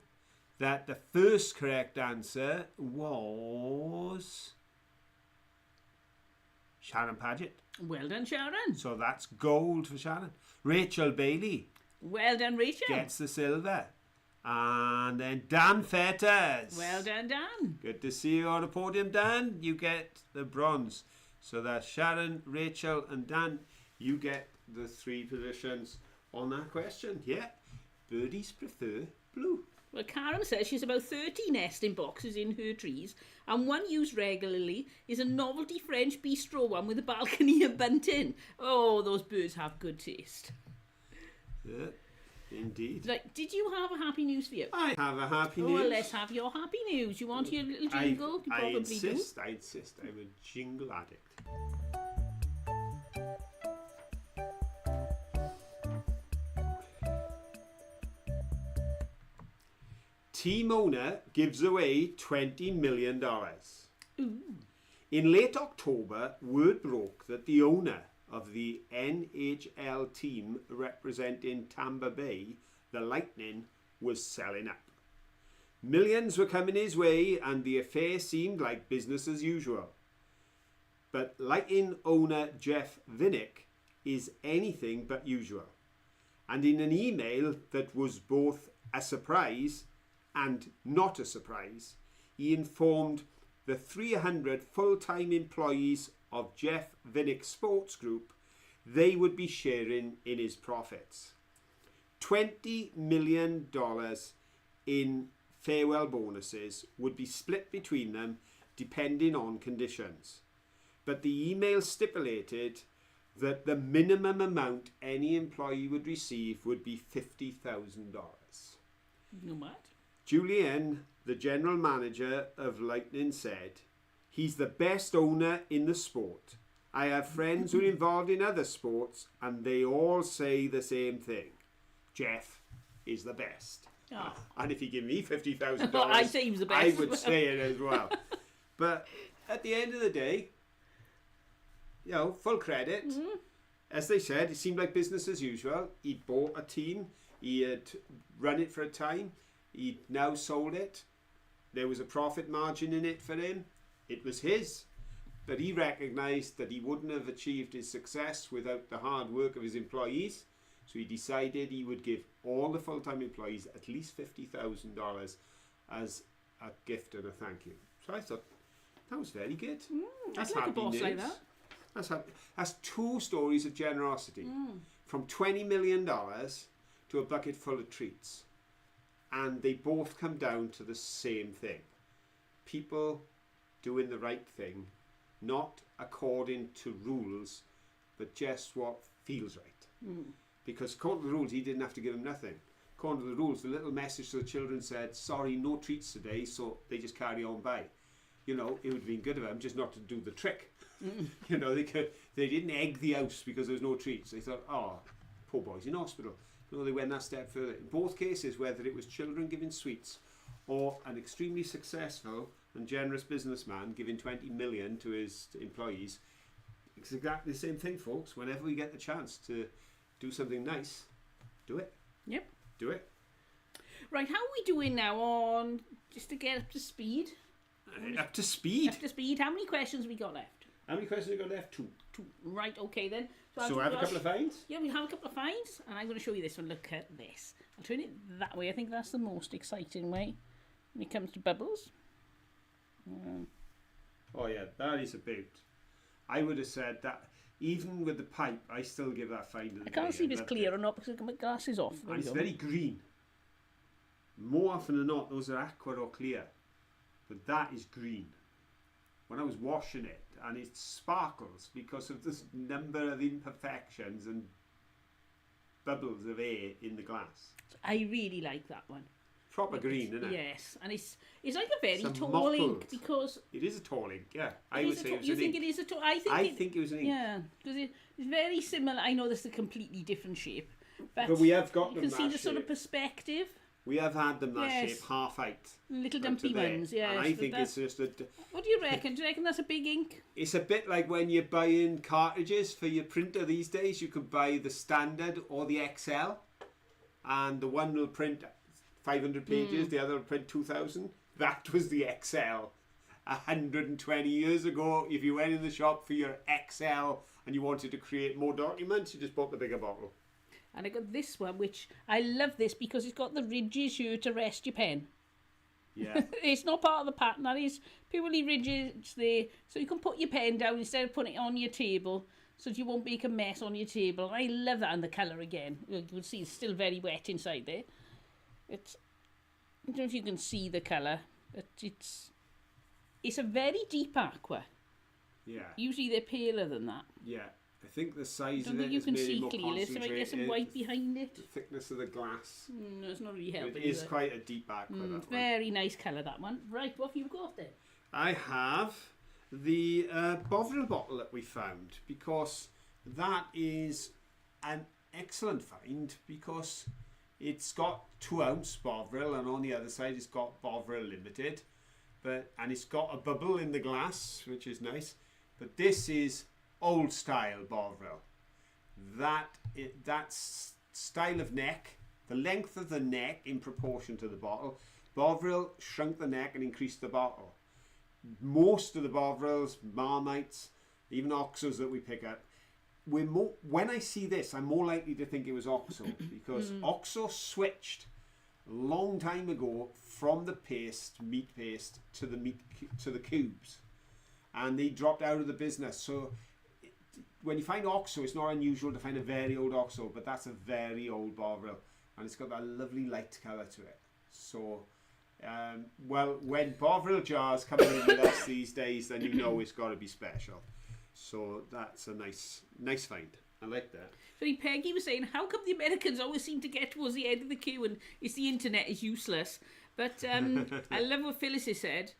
that the first correct answer was Sharon Paget. Well done, Sharon. So that's gold for Sharon. Rachel Bailey Well done, Rachel. gets the silver. And then Dan Fetters. Well done, Dan. Good to see you on the podium, Dan. You get the bronze. So that's Sharon, Rachel, and Dan. You get the 3 positions on that question. Yeah. Birdies prefer blue. Well, Karen says she's about 30 nesting boxes in her trees, and one used regularly is a novelty French bistro one with a balcony and bunting. Oh, those birds have good taste. Yeah, indeed. Like, did you have a happy news for you? I have a happy Oh, news. well, let's have your happy news. You want your little jingle? You I probably insist. I insist. I'm a jingle addict. Team owner gives away $20 million. In late October, word broke that the owner of the NHL team representing Tampa Bay, the Lightning, was selling up. Millions were coming his way and the affair seemed like business as usual. But Lightning owner Jeff Vinik is anything but usual. And in an email that was both a surprise and not a surprise, he informed the 300 full-time employees of Jeff Vinik's sports group they would be sharing in his profits. $20 million in farewell bonuses would be split between them depending on conditions. But the email stipulated that the minimum amount any employee would receive would be $50,000. No what? Julien, the general manager of Lightning, said, "He's the best owner in the sport. I have friends who are involved in other sports and they all say the same thing. Jeff is the best." Oh. And if he gave me $50,000, I'd say he was the best I as would well. say it as well. But at the end of the day, you know, full credit. As they said, it seemed like business as usual. He'd bought a team. He had run it for a time. He'd now sold it. There was a profit margin in it for him. It was his. But he recognised that he wouldn't have achieved his success without the hard work of his employees. So he decided he would give all the full-time employees at least $50,000 as a gift and a thank you. So I thought, that was very good. I'd like a boss like that. That's 2 stories of generosity. From $20 million to a bucket full of treats. And they both come down to the same thing. People doing the right thing, not according to rules, but just what feels right. Because according to the rules, he didn't have to give them nothing. According to the rules, the little message to the children said, sorry, no treats today, so they just carry on by. You know, it would have been good of them just not to do the trick. You know, they didn't egg the house because there was no treats. They thought, oh, poor boy's in hospital. No, they went that step further. In both cases, whether it was children giving sweets or an extremely successful and generous businessman giving 20 million to his employees, it's exactly the same thing, folks. Whenever we get the chance to do something nice, do it. Yep. Do it. Right, how are we doing now on, just to get up to speed? Up to speed. Up to speed. How many questions we got left? How many questions have we got left? 2. Right, okay then. So I have a couple of finds? Yeah, we have a couple of finds, and I'm going to show you this one. Look at this. I'll turn it that way. I think that's the most exciting way when it comes to bubbles. Oh yeah, that is a boot. I would have said that even with the pipe, I still give that find. I can't see if it's clear or not because I've got my glasses off. And it's very green. More often than not, those are aqua or clear. But that is green. when I was washing it, and it sparkles because of this number of imperfections and bubbles of air in the glass. I really like that one. Proper green, isn't it? Yes, and it's like a very It's a tall ink mottled. because It is a tall ink, yeah. I would say it was you an think ink. it is a tall? I think it was an ink. Yeah, because it's very similar. I know this is a completely different shape, But we have got you them can see that the sort of shape. perspective. We have had them that Yes. shape, half height. Little up to dumpy there. ones, yes. And I but think that's- it's just a... What do you reckon? Do you reckon that's a big ink? It's a bit like when you're buying cartridges for your printer these days. You could buy the standard or the XL, and the one will print 500 pages, the other will print 2,000. That was the XL 120 years ago. If you went in the shop for your XL and you wanted to create more documents, you just bought the bigger bottle. And I got this one, which I love this because it's got the ridges here to rest your pen. Yeah. It's not part of the pattern, that is purely ridges there. So you can put your pen down instead of putting it on your table so that you won't make a mess on your table. I love that, and the colour again. You can see it's still very wet inside there. It's, I don't know if you can see the colour, but it's a very deep aqua. Yeah. Usually they're paler than that. Yeah. I think the I size don't of think it you is can maybe see more clearly, so I get some concentrated. white behind it. The thickness of the glass. No, it's not really helping. It is is it? quite a deep aqua, that one. Very nice colour, that one. Right, what have you got then? I have the Bovril bottle that we found, because that is an excellent find, because it's got 2-ounce Bovril, and on the other side it's got Bovril Limited, and it's got a bubble in the glass, which is nice. But this is old style Bovril. That style of neck, the length of the neck in proportion to the bottle. Bovril shrunk the neck and increased the bottle. Most of the Bovrils, Marmites, even Oxos that we pick up, when I see this, I'm more likely to think it was Oxo, because Oxo switched a long time ago from the meat paste to the cubes, and they dropped out of the business. So when you find Oxo, it's not unusual to find a very old Oxo, but that's a very old Bovril, and it's got that lovely light colour to it. So, well, when Bovril jars come in with us these days, then you know it's got to be special. So that's a nice find. I like that. So Peggy was saying, how come the Americans always seem to get towards the end of the queue and it's the internet is useless? But I love what Phyllis has said.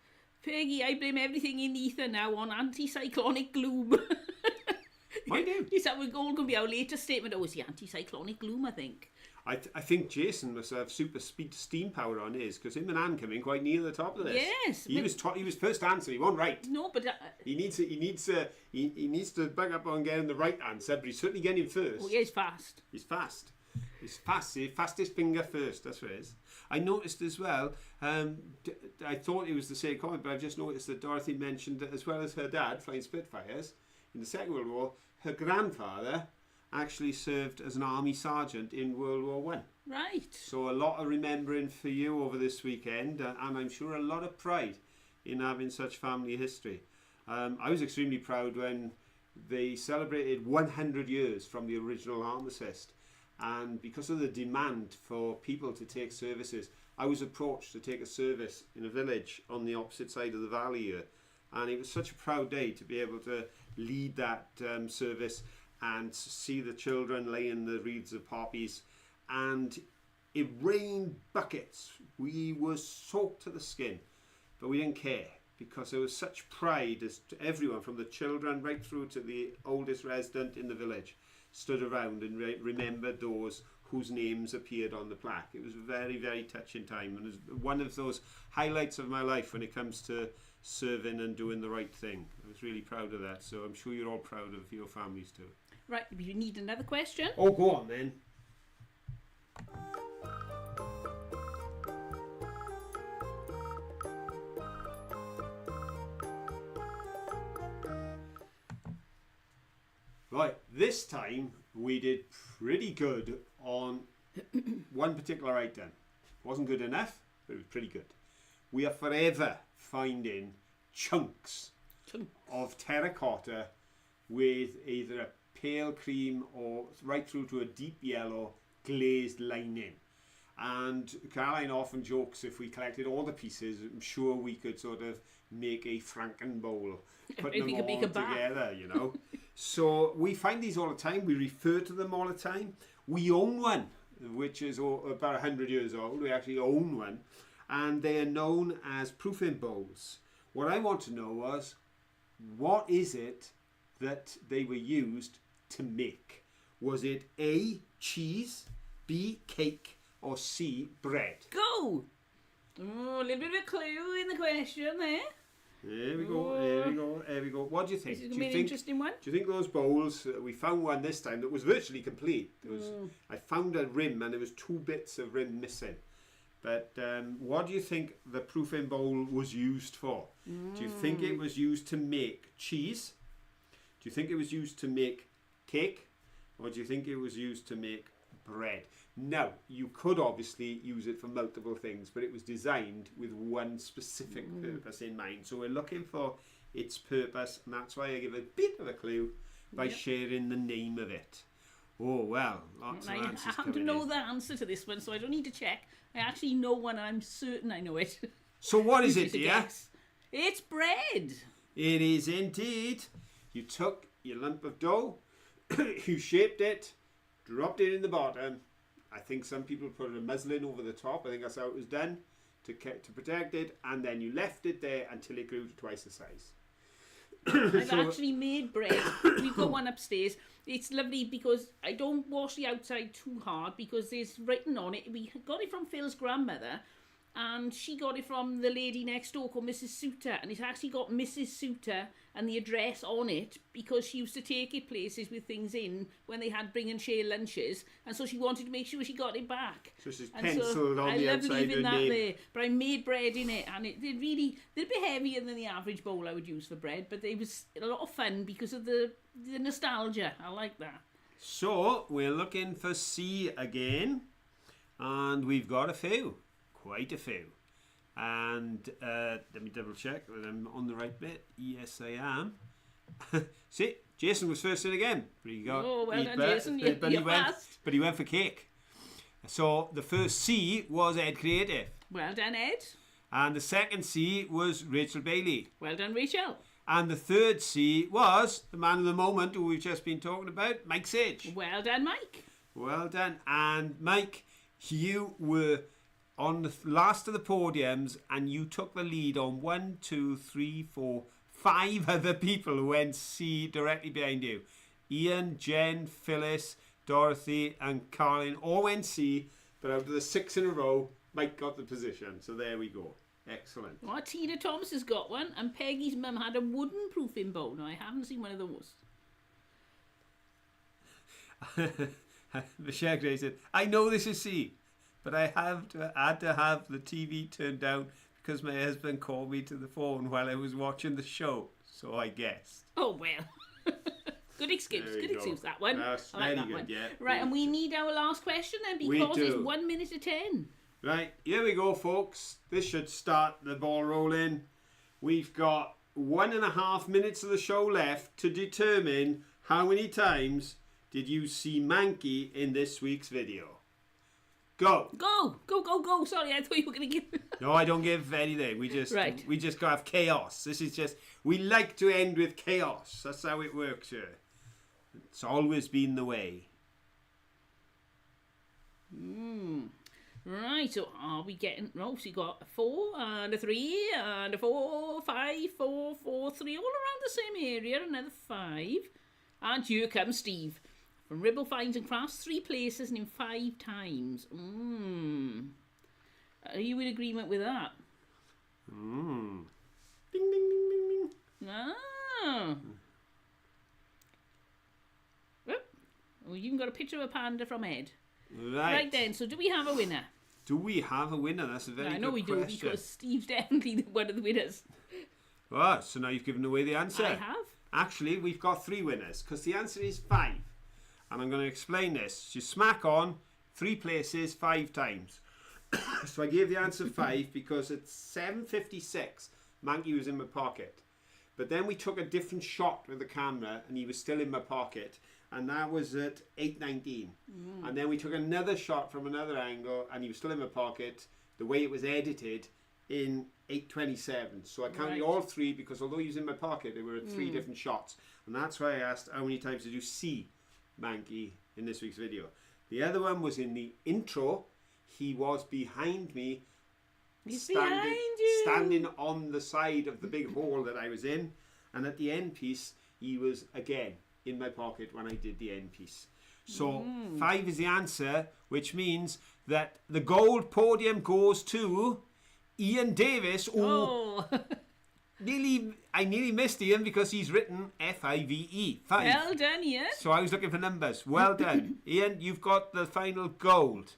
Peggy, I blame everything in ether now on anticyclonic gloom. I do. Is that all going to be our latest statement? Oh, it's the anticyclonic gloom, I think. I think Jason must have super speed steam power on his, because him and Anne came in quite near the top of this. Yes. He was first answer. He wasn't right. No, but... He needs to back up on getting the right answer, but he's certainly getting first. oh, yeah, he's fast. He's fast. He's fast. The fastest finger first. That's what it is. I noticed as well. I thought it was the same comment, but I've just noticed that Dorothy mentioned that as well as her dad flying Spitfires in the Second World War, her grandfather actually served as an army sergeant in World War One. Right. So a lot of remembering for you over this weekend, and I'm sure a lot of pride in having such family history. I was extremely proud when they celebrated 100 years from the original armistice, and because of the demand for people to take services, I was approached to take a service in a village on the opposite side of the valley here, and it was such a proud day to be able to lead that service and see the children laying the wreaths of poppies, and it rained buckets. We were soaked to the skin, but we didn't care, because there was such pride as to everyone, from the children right through to the oldest resident in the village, stood around and remembered those whose names appeared on the plaque. It was a very, very touching time, and it was one of those highlights of my life when it comes to serving and doing the right thing. I was really proud of that, so I'm sure you're all proud of your families too. Right, you need another question? Oh, go on then. Right, this time we did pretty good on one particular item. Wasn't good enough, but it was pretty good. We are forever finding chunks of terracotta with either a pale cream or right through to a deep yellow glazed lining. And Caroline often jokes if we collected all the pieces, I'm sure we could sort of make a Franken bowl, putting If them you could all make a bar. together, you know. So we find these all the time. We refer to them all the time. We own one, which is about 100 years old. We actually own one, and they are known as proofing bowls. What I want to know was, what is it that they were used to make? Was it A, cheese, B, cake, or C, bread? Go! Oh, a little bit of a clue in the question there. There we go, there we go, there we go. What do you think? This is going to be an interesting one. Do you think those bowls, we found one this time that was virtually complete. There was, I found a rim and there was 2 bits of rim missing. But what do you think the proofing bowl was used for? Do you think it was used to make cheese? Do you think it was used to make cake? Or do you think it was used to make bread? Now, you could obviously use it for multiple things, but it was designed with one specific purpose in mind. So we're looking for its purpose, and that's why I give a bit of a clue by sharing the name of it. Oh, well, lots of I answers happen to coming know in. the answer to this one, so I don't need to check. I actually know one, and I'm certain I know it. So what is It's it, a dear? guess. It's bread. It is indeed. You took your lump of dough, you shaped it, dropped it in the bottom. I think some people put a muslin over the top. I think that's how it was done to protect it, and then you left it there until it grew to twice the size. I've actually made bread. We've got one upstairs. It's lovely because I don't wash the outside too hard because there's written on it. We got it from Phil's grandmother, and she got it from the lady next door called Mrs. Suter, and it's actually got Mrs. Suter and the address on it because she used to take it places with things in when they had bring and share lunches, and so she wanted to make sure she got it back. So she's And penciled on I the love outside leaving her that name. there, but I made bread in it, and they're a bit heavier than the average bowl I would use for bread, but it was a lot of fun because of the nostalgia. I like that. So we're looking for C again, and we've got a few, quite a few. And let me double check that I'm on the right bit. Yes, I am. See, Jason was first in again. But he got, Oh, well done, but- Jason. You're fast. But he went for cake. So the first C was Ed Creative, Well done, Ed. and the second C was Rachel Bailey, Well done, Rachel. and the third C was the man of the moment who we've just been talking about, Mike Sage. Well done, Mike. Well done. And Mike, you were on the last of the podiums, and you took the lead on 1, 2, 3, 4, 5 other people who went C directly behind you. Ian, Jen, Phyllis, Dorothy, and Carlin all went C, but out of the 6 in a row, Mike got the position. So there we go. Excellent. Well, Tina Thomas has got one, and Peggy's mum had a wooden proofing bowl. Now, I haven't seen one of those. Michelle Gray said, I know this is C, but I had to have the TV turned down because my husband called me to the phone while I was watching the show, so I guessed. Oh, well. Good excuse. There we Good go. excuse, that one. That's I like very that good, one. yeah. Right, and we need our last question then We because it's do. 1 minute to 10. Right, here we go, folks. This should start the ball rolling. We've got 1.5 minutes of the show left to determine how many times did you see Mankey in this week's video. Go. Go, go, go, go. Sorry, I thought you were going to give... No, I don't give anything. We just gotta have chaos. This is just, we like to end with chaos. That's how it works here. It's always been the way. Right, so are we getting... Oh, so you got a 4 and a 3 and a 4, 5, 4, 4, 3, all around the same area, another 5. And here comes Steve. From Ribble Finds and Crafts, 3 places and in 5 times. Are you in agreement with that? Ding, ding, ding, ding, ding. Ah. Oh, you even got a picture of a panda from Ed. Right then, so do we have a winner? Do we have a winner? That's a very I know good we do question. because Steve's definitely one of the winners. Right, so now you've given away the answer. I have. Actually, we've got 3 winners because the answer is 5. And I'm going to explain this. You smack on 3 places 5 times. So I gave the answer 5 because at 7:56, Mankey was in my pocket. But then we took a different shot with the camera and he was still in my pocket. And that was at 8:19. And then we took another shot from another angle and he was still in my pocket. The way it was edited in 8:27. So I counted Right. all three because although he was in my pocket, they were at three different shots. And that's why I asked how many times did you see Mankey in this week's video. The other one was in the intro. He was behind me, He's behind you. standing on the side of the big hole that I was in. And at the end piece, he was again in my pocket when I did the end piece. So 5 is the answer, which means that the gold podium goes to Ian Davis. Oh. I nearly missed Ian because he's written F-I-V-E. 5. Well done, Ian. So I was looking for numbers. Well done. Ian, you've got the final gold.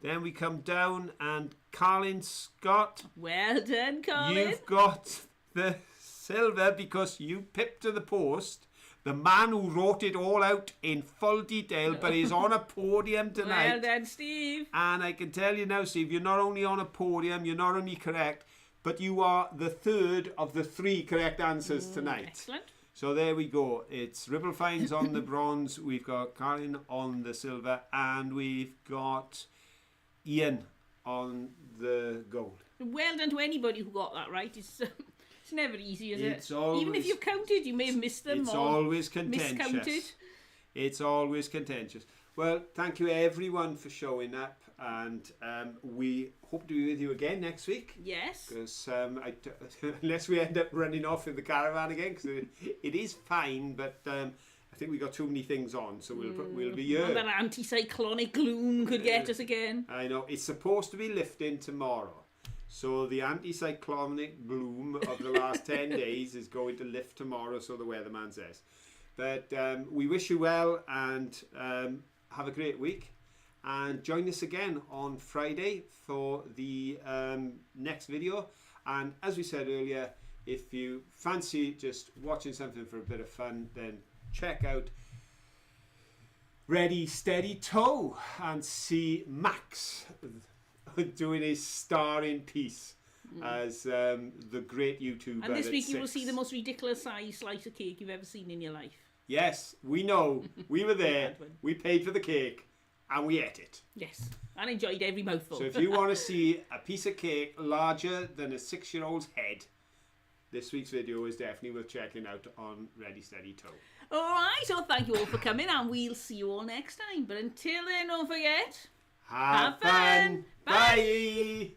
Then we come down and Colin Scott, Well done, Colin. you've got the silver because you pipped to the post. The man who wrote it all out in full detail, but is on a podium tonight. Well done, Steve. And I can tell you now, Steve, you're not only on a podium, you're not only correct, but you are the third of the 3 correct answers tonight. Excellent. So there we go. It's Ribble Fines on the bronze, we've got Colin on the silver, and we've got Ian on the gold. Well done to anybody who got that right. It's never easy, is It's it? always- Even if you've counted, you may have missed them It's or always contentious. miscounted. It's always contentious. Well, thank you everyone for showing up, and we hope to be with you again next week. Yes. Because unless we end up running off in the caravan again, because it is fine, but I think we got too many things on, so we'll be here. And that anticyclonic gloom could get us again. I know it's supposed to be lifting tomorrow, so the anticyclonic bloom of the last 10 days is going to lift tomorrow, so the weatherman says. But we wish you well, and have a great week, and join us again on Friday for the next video. And as we said earlier, if you fancy just watching something for a bit of fun, then check out Ready Steady Toe and see Max doing his starring piece as the great YouTuber. And this at week you will 6. see the most ridiculous size slice of cake you've ever seen in your life. Yes, we know. We were there. Bad one. We paid for the cake and we ate it. Yes. And enjoyed every mouthful. So if you want to see a piece of cake larger than a 6-year-old's head, this week's video is definitely worth checking out on Ready Steady Toe. Alright, so thank you all for coming, and we'll see you all next time. But until then, don't forget... Have fun. fun. Bye.